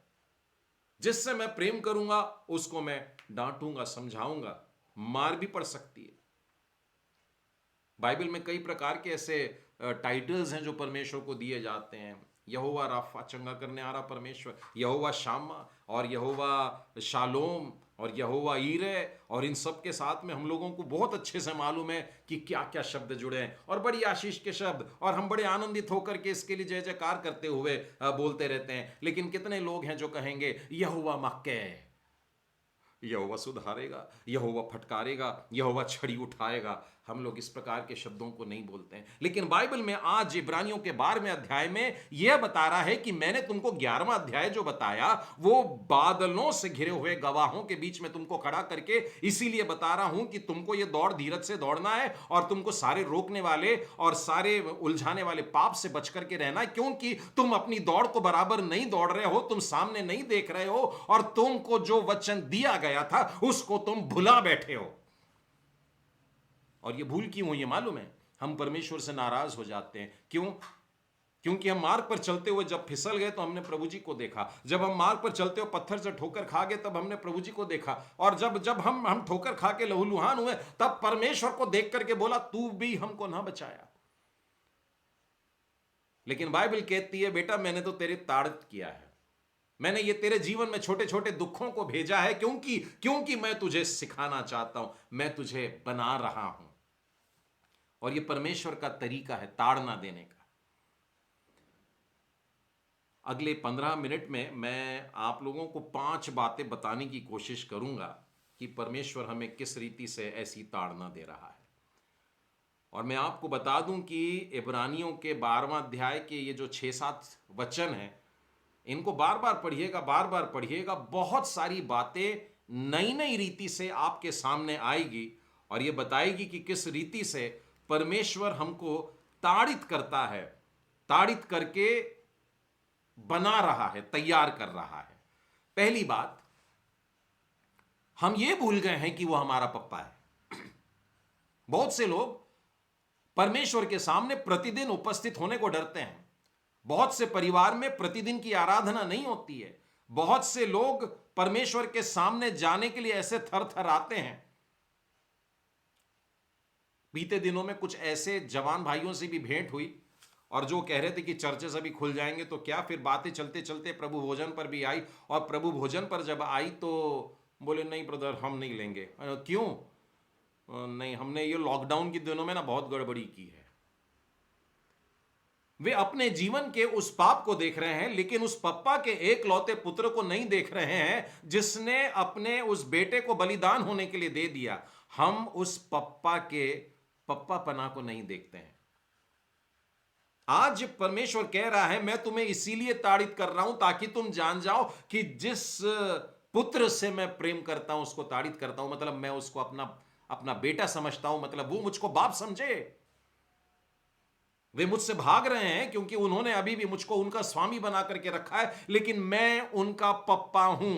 जिससे मैं प्रेम करूंगा उसको मैं डांटूंगा, समझाऊंगा, मार भी पड़ सकती है। बाइबल में कई प्रकार के ऐसे टाइटल्स हैं जो परमेश्वर को दिए जाते हैं। यहोवा राफा, चंगा करने आ रहा परमेश्वर, यहोवा शामा, और यहोवा शालोम, और यहोवा ईरे, और इन सब के साथ में हम लोगों को बहुत अच्छे से मालूम है कि क्या क्या शब्द जुड़े हैं, और बड़ी आशीष के शब्द, और हम बड़े आनंदित होकर के इसके लिए जय जयकार करते हुए बोलते रहते हैं। लेकिन कितने लोग हैं जो कहेंगे यहोवा मक्के, यहोवा सुधारेगा, यहोवा फटकारेगा, यहोवा छड़ी उठाएगा। हम लोग इस प्रकार के शब्दों को नहीं बोलते हैं। लेकिन बाइबल में आज इब्रानियों के 12वें अध्याय में यह बता रहा है कि मैंने तुमको 11वां अध्याय जो बताया वो बादलों से घिरे हुए गवाहों के बीच में तुमको खड़ा करके इसीलिए बता रहा हूं कि तुमको यह दौड़ धीरज से दौड़ना है, और तुमको सारे रोकने वाले और सारे उलझाने वाले पाप से बच करके रहना है। क्योंकि तुम अपनी दौड़ को बराबर नहीं दौड़ रहे हो, तुम सामने नहीं देख रहे हो, और तुमको जो वचन दिया गया था उसको तुम भुला बैठे हो। और ये भूल क्यों हुई है मालूम है? हम परमेश्वर से नाराज हो जाते हैं। क्यों? क्योंकि हम मार्ग पर चलते हुए जब फिसल गए तो हमने प्रभु जी को देखा, जब हम मार्ग पर चलते हुए पत्थर से ठोकर खा गए तब हमने प्रभु जी को देखा, और जब जब हम ठोकर खा के लहूलुहान हुए तब परमेश्वर को देख करके बोला तू भी हमको ना बचाया। लेकिन बाइबल कहती है बेटा मैंने तो तेरी ताड़त किया है, मैंने ये तेरे जीवन में छोटे छोटे दुखों को भेजा है क्योंकि मैं तुझे सिखाना चाहता हूं, मैं तुझे बना रहा हूं। और ये परमेश्वर का तरीका है ताड़ना देने का। अगले 15 मिनट में मैं आप लोगों को 5 बातें बताने की कोशिश करूंगा कि परमेश्वर हमें किस रीति से ऐसी ताड़ना दे रहा है। और मैं आपको बता दूं कि इब्रानियों के 12वां अध्याय के ये जो 6-7 वचन हैं, इनको बार बार पढ़िएगा। बहुत सारी बातें नई नई रीति से आपके सामने आएगी और ये बताएगी कि किस रीति से परमेश्वर हमको ताड़ित करता है, ताड़ित करके बना रहा है, तैयार कर रहा है। पहली बात, हम ये भूल गए हैं कि वो हमारा पप्पा है। बहुत से लोग परमेश्वर के सामने प्रतिदिन उपस्थित होने को डरते हैं। बहुत से परिवार में प्रतिदिन की आराधना नहीं होती है। बहुत से लोग परमेश्वर के सामने जाने के लिए ऐसे थर थर आते हैं। बीते दिनों में कुछ ऐसे जवान भाइयों से भी भेंट हुई और जो कह रहे थे कि चर्चेस अभी खुल जाएंगे तो क्या, फिर बातें चलते चलते प्रभु भोजन पर भी आई, और प्रभु भोजन पर जब आई तो बोले नहीं ब्रदर हम नहीं लेंगे। क्यों? नहीं, हमने ये लॉकडाउन के दिनों में ना बहुत गड़बड़ी की है। वे अपने जीवन के उस पाप को देख रहे हैं, लेकिन उस पप्पा के एक लौते पुत्र को नहीं देख रहे हैं जिसने अपने उस बेटे को बलिदान होने के लिए दे दिया। हम उस पप्पा के पप्पापना को नहीं देखते हैं। आज परमेश्वर कह रहा है मैं तुम्हें इसीलिए ताड़ित कर रहा हूं ताकि तुम जान जाओ कि जिस पुत्र से मैं प्रेम करता हूं उसको ताड़ित करता हूं, मतलब मैं उसको अपना बेटा समझता हूं, मतलब वो मुझको बाप समझे। वे मुझसे भाग रहे हैं क्योंकि उन्होंने अभी भी मुझको उनका स्वामी बना करके रखा है, लेकिन मैं उनका पप्पा हूं।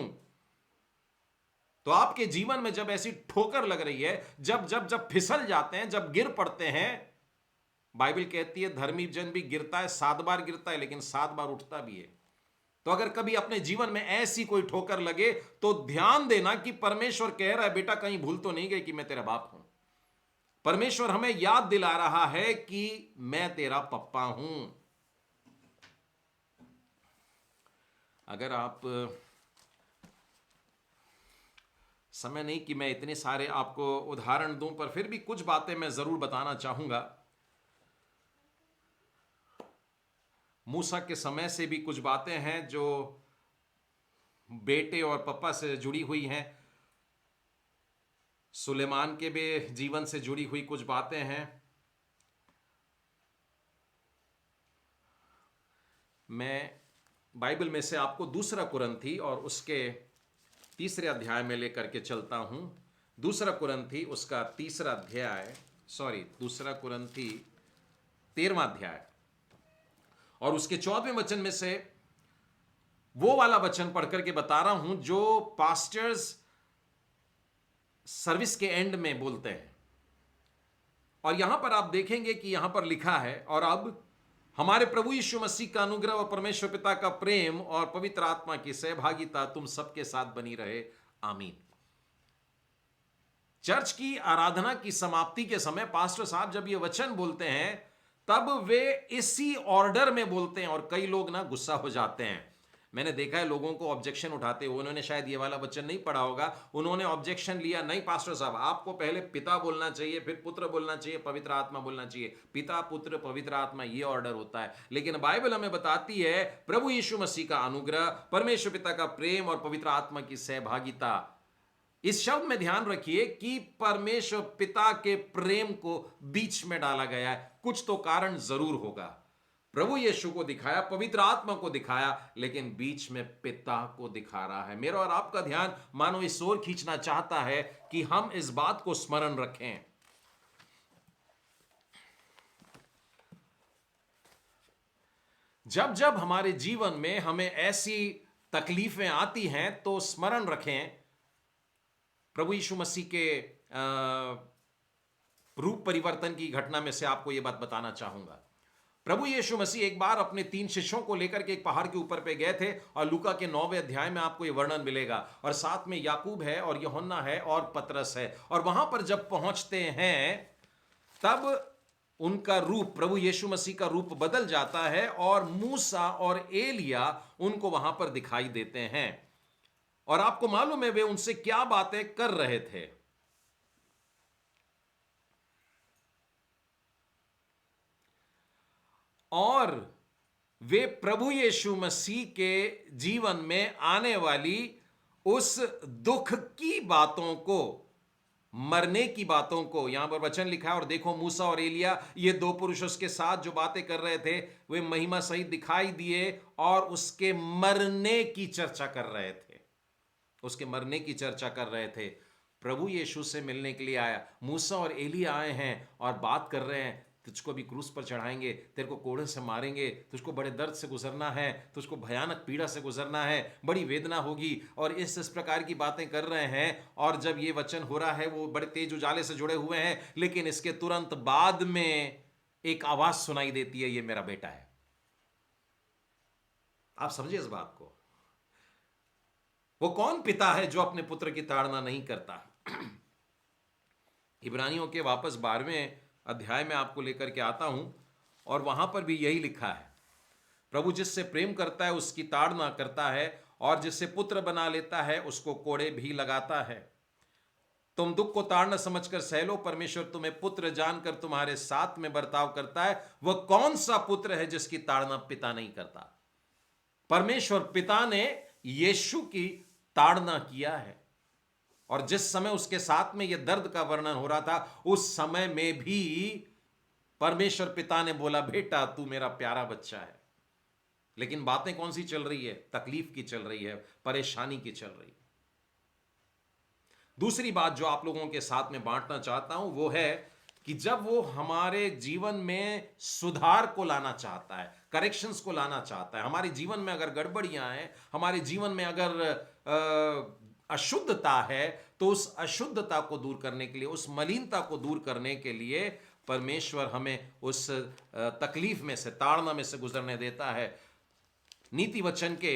तो आपके जीवन में जब ऐसी ठोकर लग रही है, जब फिसल जाते हैं, जब गिर पड़ते हैं, बाइबल कहती है धर्मी जन भी गिरता है, 7 बार गिरता है लेकिन 7 बार उठता भी है। तो अगर कभी अपने जीवन में ऐसी कोई ठोकर लगे तो ध्यान देना कि परमेश्वर कह रहा है बेटा कहीं भूल तो नहीं गई कि मैं तेरा बाप हूं। परमेश्वर हमें याद दिला रहा है कि मैं तेरा पप्पा हूं। अगर आप, समय नहीं कि मैं इतने सारे आपको उदाहरण दूं, पर फिर भी कुछ बातें मैं जरूर बताना चाहूंगा। मूसा के समय से भी कुछ बातें हैं जो बेटे और पप्पा से जुड़ी हुई हैं। सुलेमान के भी जीवन से जुड़ी हुई कुछ बातें हैं। मैं बाइबल में से आपको 2 कुरिन्थी और उसके 3 अध्याय में लेकर के चलता हूं। 2 कुरिन्थी उसका 3 अध्याय, 2 कुरिन्थी 13वां अध्याय और उसके 14वें वचन में से वो वाला वचन पढ़कर के बता रहा हूं जो पास्टर्स सर्विस के एंड में बोलते हैं। और यहां पर आप देखेंगे कि यहां पर लिखा है, और अब हमारे प्रभु यीशु मसीह का अनुग्रह और परमेश्वर पिता का प्रेम और पवित्र आत्मा की सहभागिता तुम सबके साथ बनी रहे, आमीन। चर्च की आराधना की समाप्ति के समय पास्टर साहब जब ये वचन बोलते हैं तब वे इसी ऑर्डर में बोलते हैं, और कई लोग ना गुस्सा हो जाते हैं। मैंने देखा है लोगों को ऑब्जेक्शन उठाते हुए, उन्होंने शायद ये वाला वचन नहीं पढ़ा होगा, उन्होंने ऑब्जेक्शन लिया, नहीं पास्टर साहब आपको पहले पिता बोलना चाहिए, फिर पुत्र बोलना चाहिए, पवित्र आत्मा बोलना चाहिए। पिता पुत्र पवित्र आत्मा ये ऑर्डर होता है। लेकिन बाइबल हमें बताती है प्रभु यीशु मसीह का अनुग्रह, परमेश्वर पिता का प्रेम और पवित्र आत्मा की सहभागिता। इस शब्द में ध्यान रखिए कि परमेश्वर पिता के प्रेम को बीच में डाला गया है। कुछ तो कारण जरूर होगा। प्रभु यीशु को दिखाया, पवित्र आत्मा को दिखाया, लेकिन बीच में पिता को दिखा रहा है। मेरा और आपका ध्यान मानो इस ओर खींचना चाहता है कि हम इस बात को स्मरण रखें। जब जब हमारे जीवन में हमें ऐसी तकलीफें आती हैं तो स्मरण रखें, प्रभु यीशु मसीह के रूप परिवर्तन की घटना में से आपको यह बात बताना चाहूंगा। प्रभु यीशु मसीह एक बार अपने 3 शिष्यों को लेकर के एक पहाड़ के ऊपर पे गए थे और लूका के 9वें अध्याय में आपको यह वर्णन मिलेगा, और साथ में याकूब है और यूहन्ना है और पतरस है। और वहां पर जब पहुंचते हैं तब उनका रूप, प्रभु यीशु मसीह का रूप बदल जाता है और मूसा और एलिया उनको वहां पर दिखाई देते हैं। और आपको मालूम है वे उनसे क्या बातें कर रहे थे। और वे प्रभु यीशु मसीह के जीवन में आने वाली उस दुख की बातों को, मरने की बातों को, यहां पर वचन लिखा है, और देखो मूसा और एलिया ये 2 पुरुष उसके साथ जो बातें कर रहे थे वे महिमा सहित दिखाई दिए और उसके मरने की चर्चा कर रहे थे, उसके मरने की चर्चा कर रहे थे। प्रभु यीशु से मिलने के लिए आया, मूसा और एलिया आए हैं और बात कर रहे हैं, तुझको भी क्रूस पर चढ़ाएंगे, तेरे को कोड़े से मारेंगे, तुझको बड़े दर्द से गुजरना है, तुझको भयानक पीड़ा से गुजरना है, बड़ी वेदना होगी, और इस प्रकार की बातें कर रहे हैं। और जब ये वचन हो रहा है वो बड़े तेज उजाले से जुड़े हुए हैं, लेकिन इसके तुरंत बाद में एक आवाज सुनाई देती है, ये मेरा बेटा है। आप समझिए इस बात को। वो कौन पिता है जो अपने पुत्र की ताड़ना नहीं करता? इब्रानियों के वापस 12वें अध्याय में आपको लेकर के आता हूं, और वहां पर भी यही लिखा है, प्रभु जिससे प्रेम करता है उसकी ताड़ना करता है, और जिससे पुत्र बना लेता है उसको कोड़े भी लगाता है। तुम दुख को ताड़ना समझकर सह लो, परमेश्वर तुम्हें पुत्र जानकर तुम्हारे साथ में बर्ताव करता है। वह कौन सा पुत्र है जिसकी ताड़ना पिता नहीं करता? परमेश्वर पिता ने यीशु की ताड़ना किया है, और जिस समय उसके साथ में यह दर्द का वर्णन हो रहा था उस समय में भी परमेश्वर पिता ने बोला, बेटा तू मेरा प्यारा बच्चा है। लेकिन बातें कौन सी चल रही है? तकलीफ की चल रही है, परेशानी की चल रही है। दूसरी बात जो आप लोगों के साथ में बांटना चाहता हूं वो है कि जब वो हमारे जीवन में सुधार को लाना चाहता है, करेक्शंस को लाना चाहता है, हमारे जीवन में अगर गड़बड़ियां हैं, हमारे जीवन में अगर अशुद्धता है, तो उस अशुद्धता को दूर करने के लिए, उस मलिनता को दूर करने के लिए परमेश्वर हमें उस तकलीफ में से, ताड़ना में से गुजरने देता है। नीति वचन के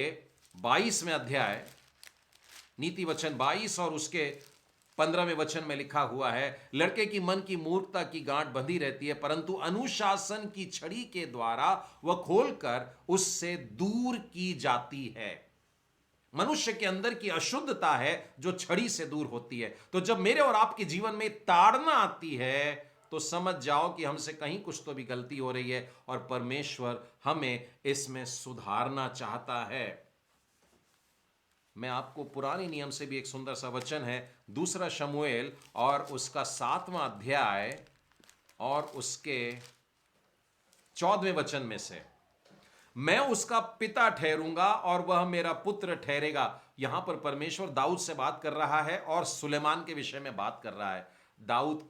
22वें अध्याय, नीति वचन 22 और उसके 15वें वचन में लिखा हुआ है, लड़के की मन की मूर्खता की गांठ बंधी रहती है, परंतु अनुशासन की छड़ी के द्वारा वह खोलकर उससे दूर की जाती है। मनुष्य के अंदर की अशुद्धता है जो छड़ी से दूर होती है। तो जब मेरे और आपके जीवन में ताड़ना आती है तो समझ जाओ कि हमसे कहीं कुछ तो भी गलती हो रही है, और परमेश्वर हमें इसमें सुधारना चाहता है। मैं आपको पुराने नियम से भी एक सुंदर सा वचन है, 2 शमूएल और उसका 7वां अध्याय और उसके 14वें वचन में से, मैं उसका पिता ठहरूंगा और वह मेरा पुत्र ठहरेगा। यहां पर परमेश्वर दाऊद से बात कर रहा है और सुलेमान के विषय में बात कर रहा है। दाऊद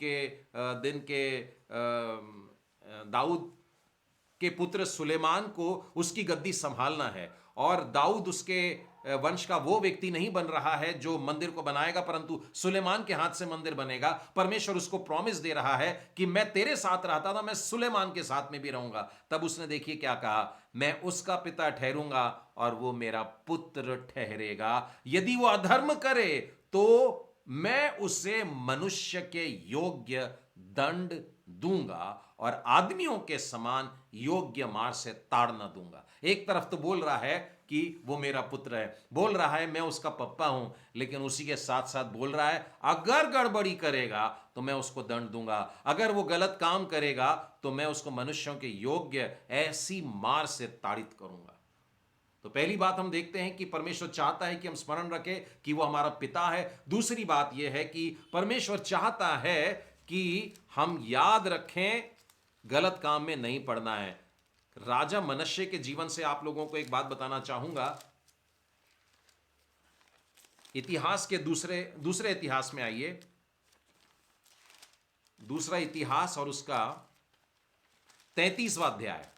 के पुत्र सुलेमान को उसकी गद्दी संभालना है, और दाऊद उसके वंश का वो व्यक्ति नहीं बन रहा है जो मंदिर को बनाएगा, परंतु सुलेमान के हाथ से मंदिर बनेगा। परमेश्वर उसको प्रॉमिस दे रहा है कि मैं तेरे साथ रहता था, मैं सुलेमान के साथ में भी रहूंगा। तब उसने देखिए क्या कहा, मैं उसका पिता ठहरूंगा और वो मेरा पुत्र ठहरेगा। यदि वो अधर्म करे तो मैं उसे मनुष्य के योग्य दंड दूंगा और आदमियों के समान योग्य मार से ताड़ना दूंगा। एक तरफ तो बोल रहा है कि वो मेरा पुत्र है, बोल रहा है मैं उसका पप्पा हूं, लेकिन उसी के साथ साथ बोल रहा है अगर गड़बड़ी करेगा तो मैं उसको दंड दूंगा, अगर वो गलत काम करेगा तो मैं उसको मनुष्यों के योग्य ऐसी मार से ताड़ित करूंगा। तो पहली बात हम देखते हैं कि परमेश्वर चाहता है कि हम स्मरण रखें कि वो हमारा पिता है। दूसरी बात यह है कि परमेश्वर चाहता है कि हम याद रखें गलत काम में नहीं पड़ना है। राजा मनश्शे के जीवन से आप लोगों को एक बात बताना चाहूंगा। इतिहास के दूसरे इतिहास में आइए, दूसरा इतिहास और उसका 33वां अध्याय।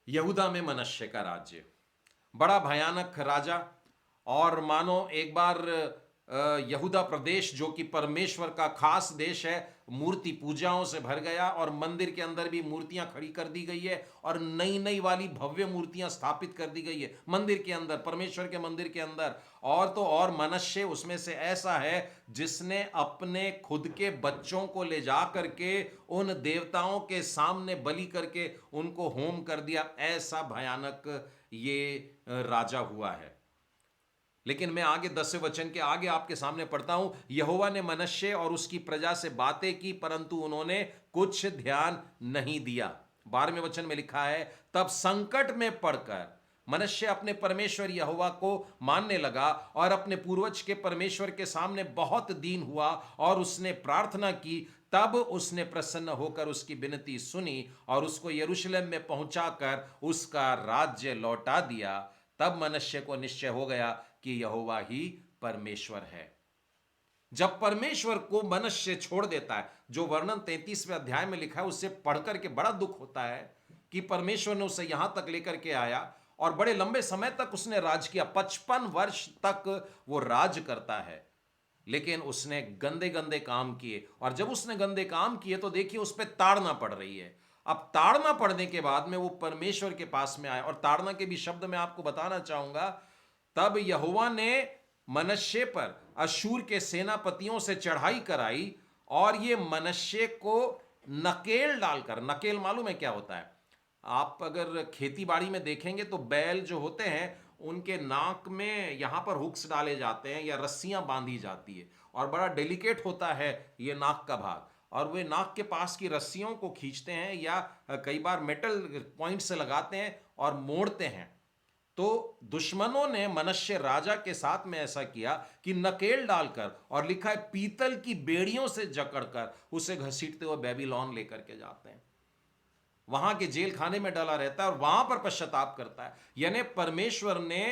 यहूदा में मनश्शे का राज्य, बड़ा भयानक राजा, और मानो एक बार यहूदा प्रदेश जो कि परमेश्वर का खास देश है, मूर्ति पूजाओं से भर गया और मंदिर के अंदर भी मूर्तियां खड़ी कर दी गई है और नई नई वाली भव्य मूर्तियां स्थापित कर दी गई है मंदिर के अंदर, परमेश्वर के मंदिर के अंदर। और तो और मनुष्य उसमें से ऐसा है जिसने अपने खुद के बच्चों को ले जा करके उन देवताओं के सामने बलि करके उनको होम कर दिया। ऐसा भयानक ये राजा हुआ है। लेकिन मैं आगे 10वें वचन के आगे आपके सामने पढ़ता हूं, यहोवा ने मनुष्य और उसकी प्रजा से बातें की परंतु उन्होंने कुछ ध्यान नहीं दिया। 12वें वचन में लिखा है, तब संकट में पड़कर मनुष्य अपने परमेश्वर यहोवा को मानने लगा और अपने पूर्वज के परमेश्वर के सामने बहुत दीन हुआ और उसने प्रार्थना की। तब उसने प्रसन्न होकर उसकी विनती सुनी और उसको यरूशलेम में पहुंचाकर उसका राज्य लौटा दिया। तब मनुष्य को निश्चय हो गया कि यहोवा ही परमेश्वर है। जब परमेश्वर को मनुष्य छोड़ देता है, जो वर्णन 33वें अध्याय में लिखा है, उससे पढ़कर के बड़ा दुख होता है कि परमेश्वर ने उसे यहां तक लेकर के आया और बड़े लंबे समय तक उसने राज किया, 55 वर्ष तक वो राज करता है। लेकिन उसने गंदे गंदे काम किए और जब उसने गंदे काम किए तो देखिए उस पर ताड़ना पड़ रही है। अब ताड़ना पड़ने के बाद में वो परमेश्वर के पास में आया और ताड़ना के भी शब्द मैं आपको बताना चाहूंगा। तब यहोवा ने मनुष्य पर अशूर के सेनापतियों से चढ़ाई कराई और ये मनुष्य को नकेल डालकर, नकेल मालूम है क्या होता है? आप अगर खेती बाड़ी में देखेंगे तो बैल जो होते हैं उनके नाक में यहां पर हुक्स डाले जाते हैं या रस्सियां बांधी जाती है और बड़ा डेलिकेट होता है ये नाक का भाग, और वे नाक के पास की रस्सियों को खींचते हैं या कई बार मेटल पॉइंट से लगाते हैं और मोड़ते हैं। तो दुश्मनों ने मनुष्य राजा के साथ में ऐसा किया कि नकेल डालकर, और लिखा है पीतल की बेड़ियों से जकड़कर उसे घसीटते हुए बेबीलोन लेकर के जाते हैं। वहां के जेल खाने में डाला रहता है और वहां पर पश्चाताप करता है। यानी परमेश्वर ने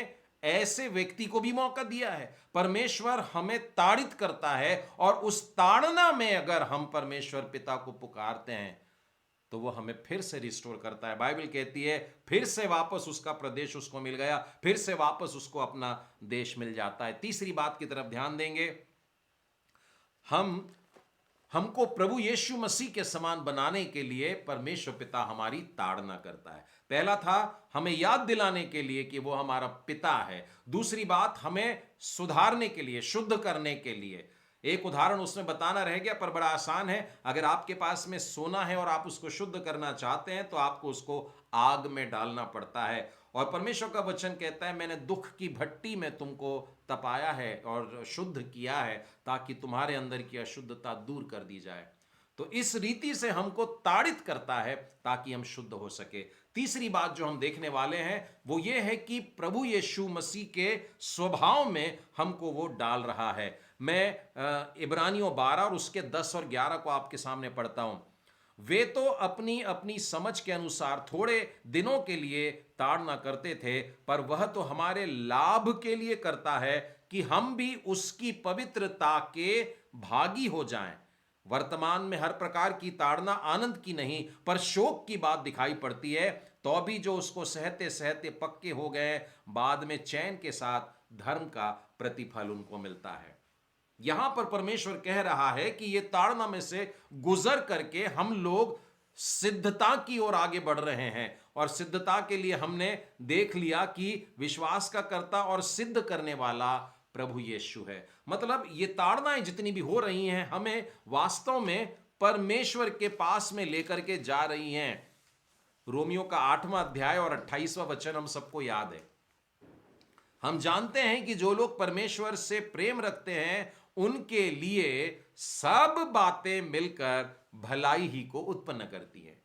ऐसे व्यक्ति को भी मौका दिया है। परमेश्वर हमें ताड़ित करता है और उस ताड़ना में अगर हम परमेश्वर पिता को पुकारते हैं तो वो हमें फिर से रिस्टोर करता है। बाइबल कहती है फिर से वापस उसका प्रदेश उसको मिल गया, फिर से वापस उसको अपना देश मिल जाता है। तीसरी बात की तरफ ध्यान देंगे, हमको प्रभु यीशु मसीह के समान बनाने के लिए परमेश्वर पिता हमारी ताड़ना करता है। पहला था हमें याद दिलाने के लिए कि वो हमारा पिता है। दूसरी बात हमें सुधारने के लिए, शुद्ध करने के लिए। एक उदाहरण उसमें बताना रह गया पर बड़ा आसान है। अगर आपके पास में सोना है और आप उसको शुद्ध करना चाहते हैं तो आपको उसको आग में डालना पड़ता है। और परमेश्वर का वचन कहता है मैंने दुख की भट्टी में तुमको तपाया है और शुद्ध किया है ताकि तुम्हारे अंदर की अशुद्धता दूर कर दी जाए। तो इस रीति से हमको ताड़ित करता है ताकि हम शुद्ध हो सके। तीसरी बात जो हम देखने वाले हैं वो ये है कि प्रभु यीशु मसीह के स्वभाव में हमको वो डाल रहा है। मैं इब्रानियों 12 और उसके 10 और 11 को आपके सामने पढ़ता हूं। वे तो अपनी अपनी समझ के अनुसार थोड़े दिनों के लिए ताड़ना करते थे, पर वह तो हमारे लाभ के लिए करता है कि हम भी उसकी पवित्रता के भागी हो जाएं। वर्तमान में हर प्रकार की ताड़ना आनंद की नहीं पर शोक की बात दिखाई पड़ती है, तो भी जो उसको सहते सहते पक्के हो गए बाद में चैन के साथ धर्म का प्रतिफल उनको मिलता है। यहां पर परमेश्वर कह रहा है कि ये ताड़ना में से गुजर करके हम लोग सिद्धता की ओर आगे बढ़ रहे हैं, और सिद्धता के लिए हमने देख लिया कि विश्वास का कर्ता और सिद्ध करने वाला प्रभु यीशु है। मतलब ये ताड़नाएं जितनी भी हो रही हैं हमें वास्तव में परमेश्वर के पास में लेकर के जा रही हैं। रोमियो का 8वां अध्याय और 28वां वचन हम सबको याद है। हम जानते हैं कि जो लोग परमेश्वर से प्रेम रखते हैं उनके लिए सब बातें मिलकर भलाई ही को उत्पन्न करती हैं।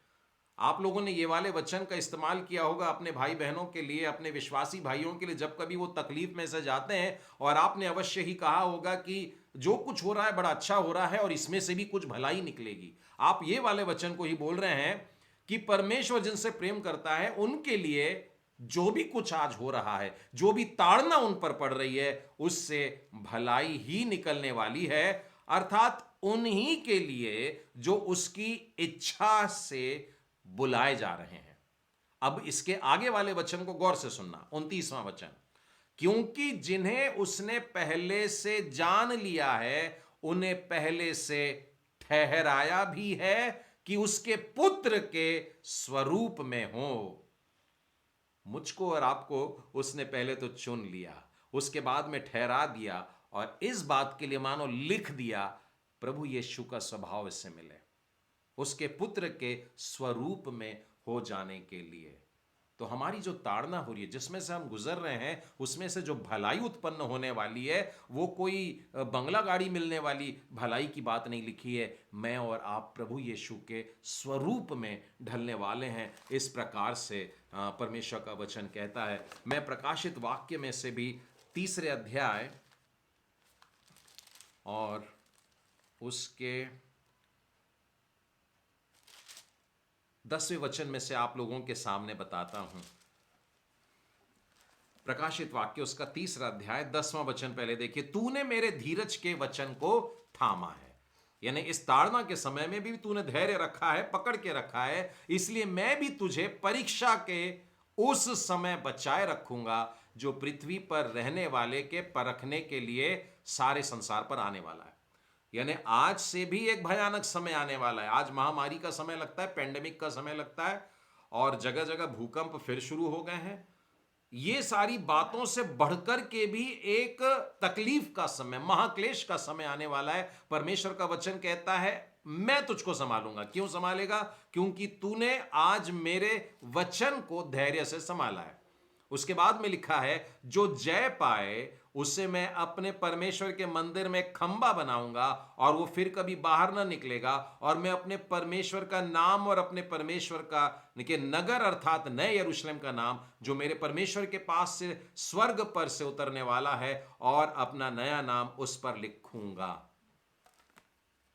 आप लोगों ने ये वाले वचन का इस्तेमाल किया होगा अपने भाई बहनों के लिए, अपने विश्वासी भाइयों के लिए, जब कभी वो तकलीफ में से जाते हैं, और आपने अवश्य ही कहा होगा कि जो कुछ हो रहा है बड़ा अच्छा हो रहा है और इसमें से भी कुछ भलाई निकलेगी। आप ये वाले वचन को ही बोल रहे हैं कि परमेश्वर जिनसे प्रेम करता है उनके लिए जो भी कुछ आज हो रहा है, जो भी ताड़ना उन पर पड़ रही है, उससे भलाई ही निकलने वाली है। अर्थात उन्हीं के लिए जो उसकी इच्छा से बुलाए जा रहे हैं। अब इसके आगे वाले वचन को गौर से सुनना, 29वां वचन, क्योंकि जिन्हें उसने पहले से जान लिया है उन्हें पहले से ठहराया भी है कि उसके पुत्र के स्वरूप में हो। मुझको और आपको उसने पहले तो चुन लिया, उसके बाद में ठहरा दिया, और इस बात के लिए मानो लिख दिया प्रभु यीशु का स्वभाव इससे मिले, उसके पुत्र के स्वरूप में हो जाने के लिए। तो हमारी जो ताड़ना हो रही है, जिसमें से हम गुजर रहे हैं, उसमें से जो भलाई उत्पन्न होने वाली है, वो कोई बंगला गाड़ी मिलने वाली भलाई की बात नहीं लिखी है। मैं और आप प्रभु यीशु के स्वरूप में ढलने वाले हैं, इस प्रकार से परमेश्वर का वचन कहता है। मैं प्रकाशित वाक्य में से भी 3 अध्याय और उसके 10वें वचन में से आप लोगों के सामने बताता हूं। प्रकाशित वाक्य उसका 3 अध्याय 10वां वचन पहले देखिए। तूने मेरे धीरज के वचन को थामा है, यानी इस ताड़ना के समय में भी तूने धैर्य रखा है, पकड़ के रखा है, इसलिए मैं भी तुझे परीक्षा के उस समय बचाए रखूंगा जो पृथ्वी पर रहने वाले के परखने के लिए सारे संसार पर आने वाला है। यानी आज से भी एक भयानक समय आने वाला है। आज महामारी का समय लगता है, पेंडेमिक का समय लगता है, और जगह जगह भूकंप फिर शुरू हो गए हैं। ये सारी बातों से बढ़कर के भी एक तकलीफ का समय, महाक्लेश का समय आने वाला है। परमेश्वर का वचन कहता है मैं तुझको संभालूंगा। क्यों संभालेगा? क्योंकि तूने आज मेरे वचन को धैर्य से संभाला है। उसके बाद में लिखा है जो जय पाए उसे मैं अपने परमेश्वर के मंदिर में खंबा बनाऊंगा और वो फिर कभी बाहर ना निकलेगा, और मैं अपने परमेश्वर का नाम और अपने परमेश्वर का के नगर अर्थात नए यरूशलेम का नाम जो मेरे परमेश्वर के पास से स्वर्ग पर से उतरने वाला है, और अपना नया नाम उस पर लिखूंगा।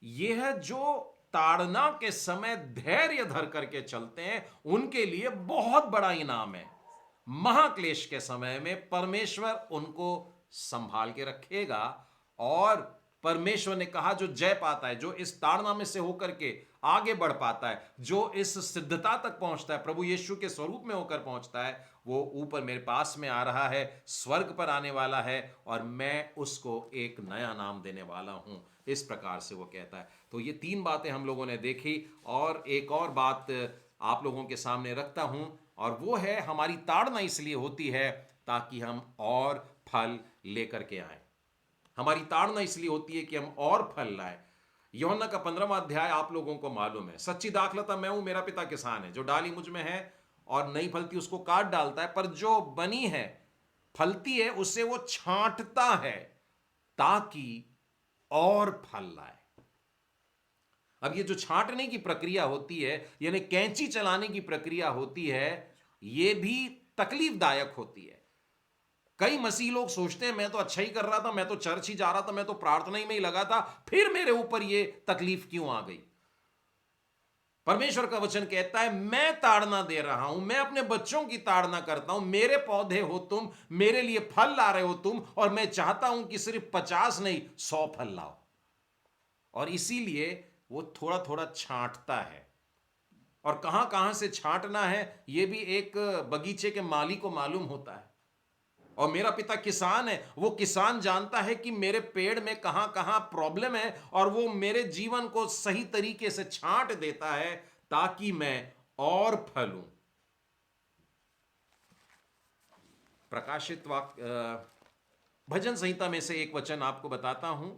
यह जो ताड़ना के समय धैर्य धर करके चलते हैं उनके लिए बहुत बड़ा इनाम है। महाक्लेश के समय में परमेश्वर उनको संभाल के रखेगा, और परमेश्वर ने कहा जो जय पाता है, जो इस ताड़ना में से होकर के आगे बढ़ पाता है, जो इस सिद्धता तक पहुंचता है, प्रभु यीशु के स्वरूप में होकर पहुंचता है, वो ऊपर मेरे पास में आ रहा है, स्वर्ग पर आने वाला है, और मैं उसको एक नया नाम देने वाला हूं। इस प्रकार से वो कहता है। तो ये 3 बातें हम लोगों ने देखी, और एक और बात आप लोगों के सामने रखता हूं, और वो है हमारी ताड़ना इसलिए होती है ताकि हम और फल लेकर के आए। हमारी ताड़ना इसलिए होती है कि हम और फल लाए। यूहन्ना का 15वां अध्याय आप लोगों को मालूम है। सच्ची दाखलता मैं हूं, मेरा पिता किसान है। जो डाली मुझ में है और नहीं फलती उसको काट डालता है, पर जो बनी है फलती है उसे वो छांटता है ताकि और फल लाए। अब ये जो छांटने की प्रक्रिया होती है, यानी कैंची चलाने की प्रक्रिया होती है, ये भी तकलीफदायक होती है। कई मसीह लोग सोचते हैं मैं तो अच्छा ही कर रहा था, मैं तो चर्च ही जा रहा था, मैं तो प्रार्थना ही में ही लगा था, फिर मेरे ऊपर ये तकलीफ क्यों आ गई? परमेश्वर का वचन कहता है मैं ताड़ना दे रहा हूं, मैं अपने बच्चों की ताड़ना करता हूं, मेरे पौधे हो तुम, मेरे लिए फल ला रहे हो तुम, और मैं चाहता हूं कि सिर्फ 50 नहीं 100 फल लाओ। और इसीलिए वो थोड़ा थोड़ा छांटता है। और कहां कहां से छांटना है यह भी एक बगीचे के माली को मालूम होता है। और मेरा पिता किसान है, वो किसान जानता है कि मेरे पेड़ में कहां कहां प्रॉब्लम है, और वो मेरे जीवन को सही तरीके से छांट देता है ताकि मैं और फलूं। प्रकाशित भजन संहिता में से एक वचन आपको बताता हूं।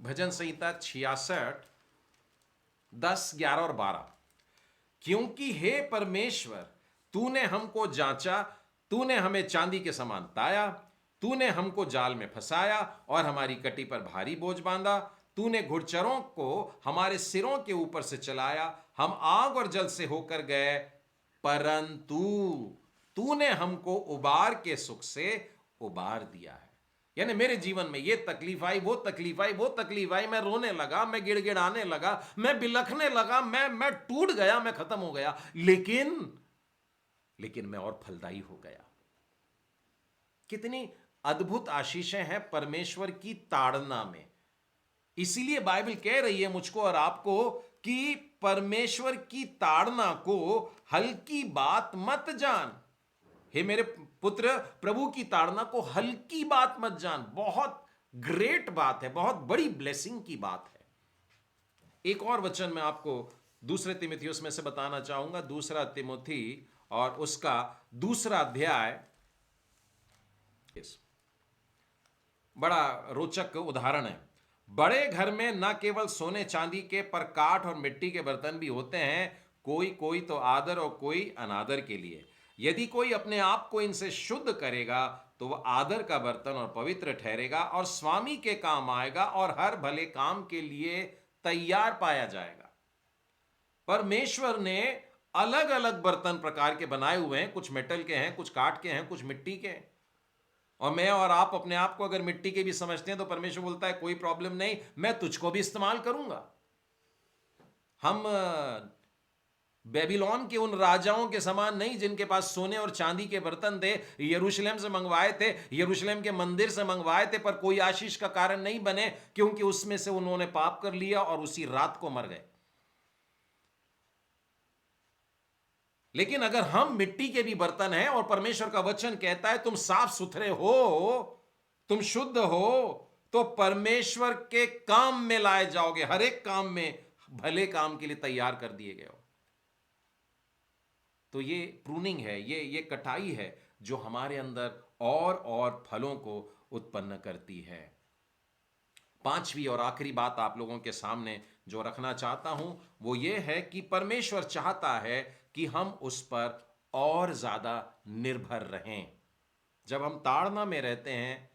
भजन संहिता 66 10 11 और 12। क्योंकि हे परमेश्वर तूने हमको जांचा, तूने हमें चांदी के समान ताया, तूने हमको जाल में फंसाया और हमारी कटी पर भारी बोझ बांधा, तूने घुड़चरों को हमारे सिरों के ऊपर से चलाया, हम आग और जल से होकर गए, परंतु तूने हमको उबार के सुख से उबार दिया है। यानी मेरे जीवन में ये तकलीफ आई, वो तकलीफ आई, वो तकलीफ आई, मैं रोने लगा, मैं गिड़गिड़ाने लगा, मैं बिलखने लगा, मैं टूट गया, मैं खत्म हो गया, लेकिन मैं और फलदायी हो गया। कितनी अद्भुत आशीषें हैं परमेश्वर की ताड़ना में। इसीलिए बाइबल कह रही है मुझको और आपको कि परमेश्वर की ताड़ना को हल्की बात मत जान। हे मेरे पुत्र, प्रभु की ताड़ना को हल्की बात मत जान, बहुत ग्रेट बात है, बहुत बड़ी ब्लेसिंग की बात है। एक और वचन मैं आपको दूसरे तिमुथियुस में से बताना चाहूंगा, दूसरा तिमुथी और उसका दूसरा अध्याय। बड़ा रोचक उदाहरण है। बड़े घर में न केवल सोने चांदी के पर काठ और मिट्टी के बर्तन भी होते हैं, कोई कोई तो आदर और कोई अनादर के लिए। यदि कोई अपने आप को इनसे शुद्ध करेगा तो वह आदर का बर्तन और पवित्र ठहरेगा और स्वामी के काम आएगा और हर भले काम के लिए तैयार पाया जाएगा। परमेश्वर ने अलग अलग बर्तन प्रकार के बनाए हुए हैं, कुछ मेटल के हैं, कुछ काठ के हैं, कुछ मिट्टी के हैं। और मैं और आप अपने आप को अगर मिट्टी के भी समझते हैं तो परमेश्वर बोलता है कोई प्रॉब्लम नहीं, मैं तुझको भी इस्तेमाल करूंगा। हम बेबीलोन के उन राजाओं के समान नहीं जिनके पास सोने और चांदी के बर्तन थे, यरूशलेम से मंगवाए थे, यरूशलेम के मंदिर से मंगवाए थे, पर कोई आशीष का कारण नहीं बने, क्योंकि उसमें से उन्होंने पाप कर लिया और उसी रात को मर गए। लेकिन अगर हम मिट्टी के भी बर्तन हैं और परमेश्वर का वचन कहता है तुम साफ सुथरे हो, तुम शुद्ध हो, तो परमेश्वर के काम में लाए जाओगे, हर एक काम में भले काम के लिए तैयार कर दिए गए हो। तो ये प्रूनिंग है, ये कटाई है जो हमारे अंदर और फलों को उत्पन्न करती है। पांचवी और आखिरी बात आप लोगों के सामने जो रखना चाहता हूं वो ये है कि परमेश्वर चाहता है कि हम उस पर और ज्यादा निर्भर रहें। जब हम ताड़ना में रहते हैं,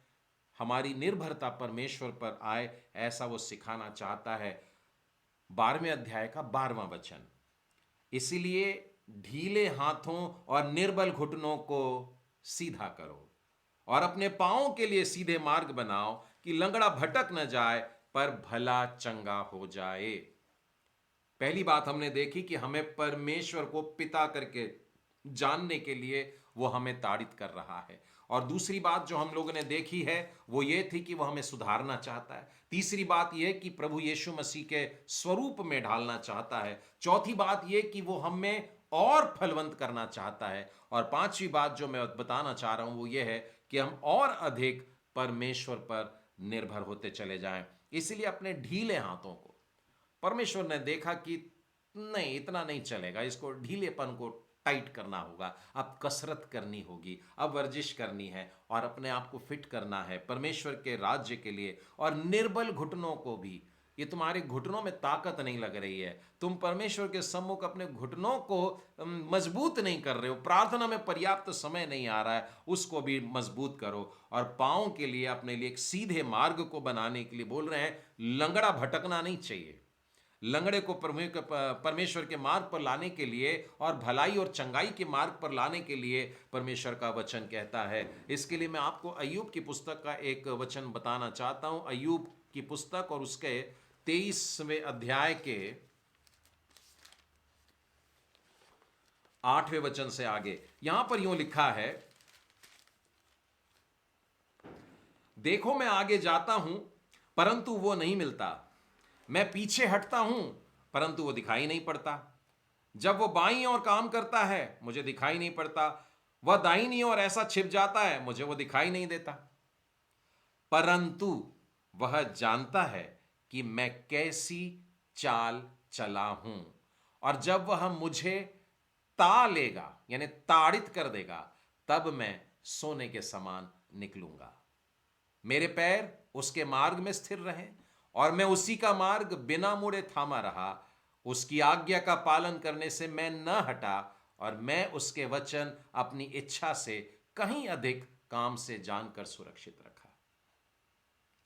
हमारी निर्भरता परमेश्वर पर आए, ऐसा वो सिखाना चाहता है। 12वें अध्याय का 12वां वचन, इसीलिए ढीले हाथों और निर्बल घुटनों को सीधा करो और अपने पांवों के लिए सीधे मार्ग बनाओ कि लंगड़ा भटक न जाए पर भला चंगा हो जाए। पहली बात हमने देखी कि हमें परमेश्वर को पिता करके जानने के लिए वो हमें ताड़ित कर रहा है। और दूसरी बात जो हम लोगों ने देखी है वो ये थी कि वो हमें सुधारना चाहता है। तीसरी बात यह कि प्रभु यीशु मसीह के स्वरूप में ढालना चाहता है। चौथी बात यह कि वो हमें और फलवंत करना चाहता है। और पांचवी बात जो मैं बताना चाह रहा हूं वो ये है कि हम और अधिक परमेश्वर पर निर्भर होते चले जाएं। इसलिए अपने ढीले हाथों को, परमेश्वर ने देखा कि नहीं इतना नहीं चलेगा, इसको ढीलेपन को टाइट करना होगा, अब कसरत करनी होगी, अब वर्जिश करनी है और अपने आप को फिट करना है परमेश्वर के राज्य के लिए। और निर्बल घुटनों को भी, ये तुम्हारे घुटनों में ताकत नहीं लग रही है, तुम परमेश्वर के सम्मुख अपने घुटनों को मजबूत नहीं कर रहे हो, प्रार्थना में पर्याप्त समय नहीं आ रहा है, उसको भी मजबूत करो। और पाँव के लिए अपने लिए एक सीधे मार्ग को बनाने के लिए बोल रहे हैं, लंगड़ा भटकना नहीं चाहिए। लंगड़े को परमेश्वर के मार्ग पर लाने के लिए और भलाई और चंगाई के मार्ग पर लाने के लिए परमेश्वर का वचन कहता है। इसके लिए मैं आपको अय्यूब की पुस्तक का एक वचन बताना चाहता हूं। अय्यूब की पुस्तक और उसके 23वें अध्याय के 8वें वचन से आगे, यहां पर यूं लिखा है, देखो मैं आगे जाता हूं परंतु वो नहीं मिलता, मैं पीछे हटता हूं परंतु वो दिखाई नहीं पड़ता। जब वो बाईं ओर काम करता है मुझे दिखाई नहीं पड़ता, वह दाहिनी ओर ऐसा छिप जाता है मुझे वो दिखाई नहीं देता। परंतु वह जानता है कि मैं कैसी चाल चला हूं, और जब वह मुझे ता लेगा यानी ताड़ित कर देगा तब मैं सोने के समान निकलूंगा। मेरे पैर उसके मार्ग में स्थिर रहे और मैं उसी का मार्ग बिना मुड़े थामा रहा। उसकी आज्ञा का पालन करने से मैं न हटा और मैं उसके वचन अपनी इच्छा से कहीं अधिक काम से जानकर सुरक्षित रखा।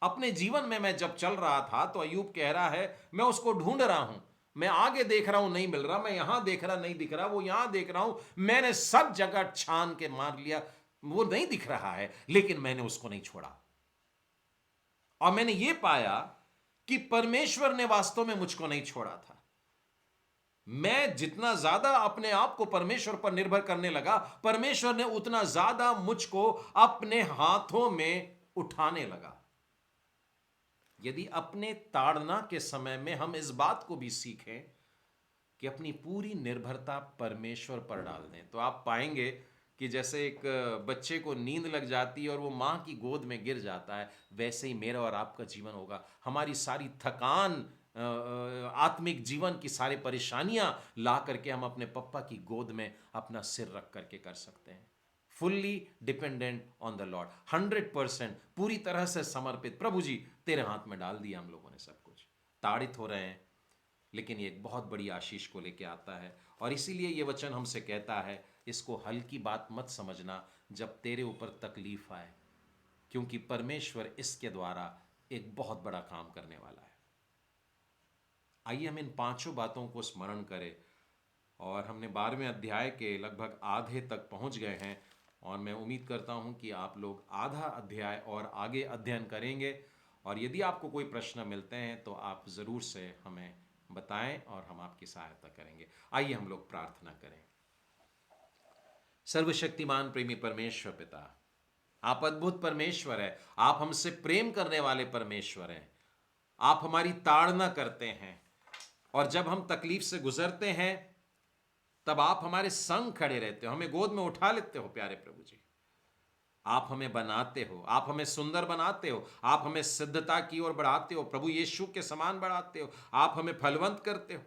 अपने जीवन में मैं जब चल रहा था तो अय्यूब कह रहा है मैं उसको ढूंढ रहा हूं, मैं आगे देख रहा हूं नहीं मिल रहा, मैं यहां देख रहा नहीं दिख रहा, वो यहां देख रहा हूं, मैंने सब जगह छान के मार लिया, वो नहीं दिख रहा है, लेकिन मैंने उसको नहीं छोड़ा। और मैंने ये पाया कि परमेश्वर ने वास्तव में मुझको नहीं छोड़ा था। मैं जितना ज्यादा अपने आप को परमेश्वर पर निर्भर करने लगा, परमेश्वर ने उतना ज्यादा मुझको अपने हाथों में उठाने लगा। यदि अपने ताड़ना के समय में हम इस बात को भी सीखें कि अपनी पूरी निर्भरता परमेश्वर पर डाल दें, तो आप पाएंगे कि जैसे एक बच्चे को नींद लग जाती है और वो माँ की गोद में गिर जाता है, वैसे ही मेरा और आपका जीवन होगा। हमारी सारी थकान, आत्मिक जीवन की सारी परेशानियां ला करके हम अपने पप्पा की गोद में अपना सिर रख करके कर सकते हैं। Fully dependent on the Lord, 100% पूरी तरह से समर्पित। प्रभु जी तेरे हाथ में डाल दिया हम लोगों ने सब कुछ, ताड़ित हो रहे हैं, लेकिन ये एक बहुत बड़ी आशीष को लेके आता है। और इसीलिए ये वचन हमसे कहता है, इसको हल्की बात मत समझना जब तेरे ऊपर तकलीफ आए, क्योंकि परमेश्वर इसके द्वारा एक बहुत बड़ा काम करने वाला है। आइए हम इन 5 बातों को स्मरण करें। और हमने 12वें अध्याय के लगभग आधे तक पहुंच गए हैं, और मैं उम्मीद करता हूं कि आप लोग आधा अध्याय और आगे अध्ययन करेंगे। और यदि आपको कोई प्रश्न मिलते हैं तो आप ज़रूर से हमें बताएं और हम आपकी सहायता करेंगे। आइए हम लोग प्रार्थना करें। सर्वशक्तिमान प्रेमी परमेश्वर पिता, आप अद्भुत परमेश्वर है, आप हमसे प्रेम करने वाले परमेश्वर हैं। आप हमारी ताड़ना करते हैं, और जब हम तकलीफ से गुजरते हैं तब आप हमारे संग खड़े रहते हो, हमें गोद में उठा लेते हो। प्यारे प्रभु जी, आप हमें बनाते हो, आप हमें सुंदर बनाते हो, आप हमें सिद्धता की ओर बढ़ाते हो, प्रभु यीशु के समान बढ़ाते हो, आप हमें फलवंत करते हो।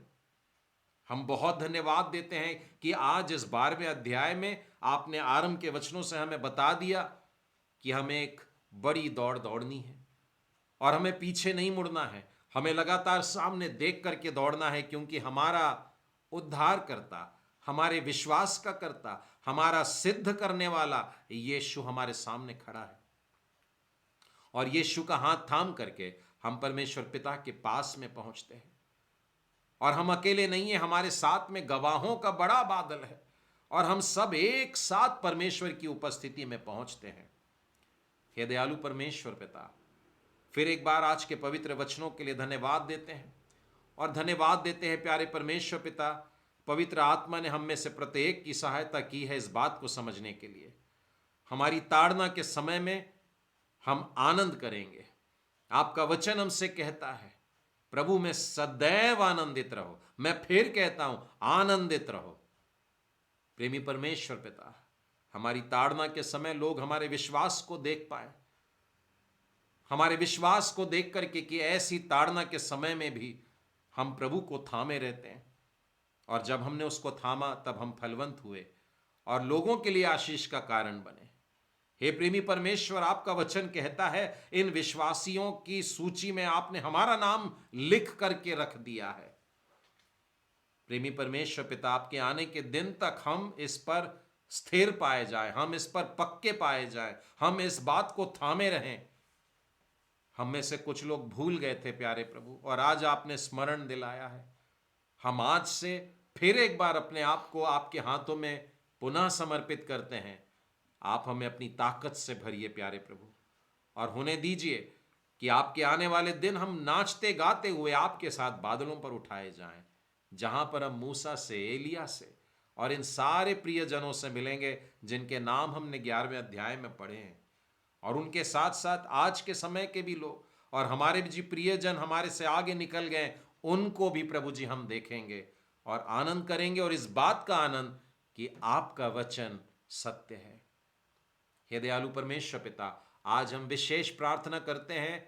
हम बहुत धन्यवाद देते हैं कि आज इस 12वें अध्याय में आपने आरंभ के वचनों से हमें बता दिया कि हमें एक बड़ी दौड़ दौड़नी है और हमें पीछे नहीं मुड़ना है, हमें लगातार सामने देख करके दौड़ना है, क्योंकि हमारा उद्धार करता, हमारे विश्वास का करता, हमारा सिद्ध करने वाला यीशु हमारे सामने खड़ा है। और यीशु का हाथ थाम करके हम परमेश्वर पिता के पास में पहुंचते हैं। और हम अकेले नहीं हैं, हमारे साथ में गवाहों का बड़ा बादल है, और हम सब एक साथ परमेश्वर की उपस्थिति में पहुंचते हैं। हे दयालु परमेश्वर पिता, फिर एक बार आज के पवित्र वचनों के लिए धन्यवाद देते हैं, और धन्यवाद देते हैं प्यारे परमेश्वर पिता, पवित्र आत्मा ने हम में से प्रत्येक की सहायता की है इस बात को समझने के लिए। हमारी ताड़ना के समय में हम आनंद करेंगे। आपका वचन हमसे कहता है, प्रभु में सदैव आनंदित रहो। मैं फिर कहता हूं, आनंदित रहो। प्रेमी परमेश्वर पिता, हमारी ताड़ना के समय लोग हमारे विश्वास को देख पाए, हमारे विश्वास को देख करके कि ऐसी ताड़ना के समय में भी हम प्रभु को थामे रहते हैं, और जब हमने उसको थामा तब हम फलवंत हुए और लोगों के लिए आशीष का कारण बने। हे प्रेमी परमेश्वर, आपका वचन कहता है, इन विश्वासियों की सूची में आपने हमारा नाम लिख करके रख दिया है। प्रेमी परमेश्वर पिता, आपके आने के दिन तक हम इस पर स्थिर पाए जाएं, हम इस पर पक्के पाए जाएं, हम इस बात को थामे रहें। हम में से कुछ लोग भूल गए थे प्यारे प्रभु, और आज आपने स्मरण दिलाया है। हम आज से फिर एक बार अपने आप को आपके हाथों में पुनः समर्पित करते हैं। आप हमें अपनी ताकत से भरिए प्यारे प्रभु, और होने दीजिए कि आपके आने वाले दिन हम नाचते गाते हुए आपके साथ बादलों पर उठाए जाएं, जहां पर हम मूसा से, एलिया से और इन सारे प्रियजनों से मिलेंगे जिनके नाम हमने 11वें अध्याय में पढ़े हैं। और उनके साथ साथ आज के समय के भी लोग, और हमारे भी जी प्रियजन हमारे से आगे निकल गए, उनको भी प्रभु जी हम देखेंगे और आनंद करेंगे, और इस बात का आनंद कि आपका वचन सत्य है। हे दयालु परमेश्वर पिता, आज हम विशेष प्रार्थना करते हैं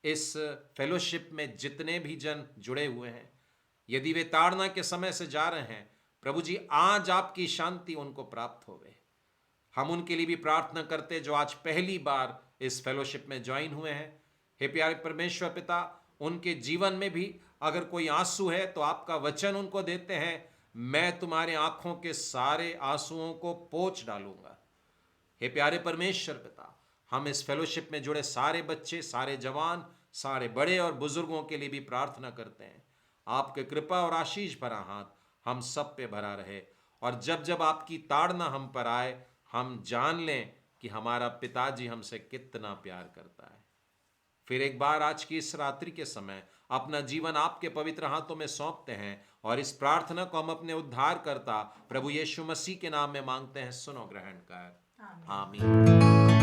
इस फेलोशिप में जितने भी जन जुड़े हुए हैं, यदि वे ताड़ना के समय से जा रहे हैं, प्रभु जी आज आपकी शांति उनको प्राप्त होवे। हम उनके लिए भी प्रार्थना करते जो आज पहली बार इस फेलोशिप में ज्वाइन हुए हैं। हे प्यारे परमेश्वर पिता, उनके जीवन में भी अगर कोई आंसू है तो आपका वचन उनको देते हैं, मैं तुम्हारे आंखों के सारे आंसुओं को पोंछ डालूंगा। हे प्यारे परमेश्वर पिता, हम इस फेलोशिप में जुड़े सारे बच्चे, सारे जवान, सारे बड़े और बुजुर्गों के लिए भी प्रार्थना करते हैं। आपके कृपा और आशीष भरा हाथ हम सब पे भरा रहे, और जब जब आपकी ताड़ना हम पर आए, हम जान लें कि हमारा पिताजी हमसे कितना प्यार करता है। फिर एक बार आज की इस रात्रि के समय अपना जीवन आपके पवित्र हाथों में सौंपते हैं, और इस प्रार्थना को हम अपने उद्धार करता प्रभु यीशु मसीह के नाम में मांगते हैं। सुनो ग्रहण कर, आमीन।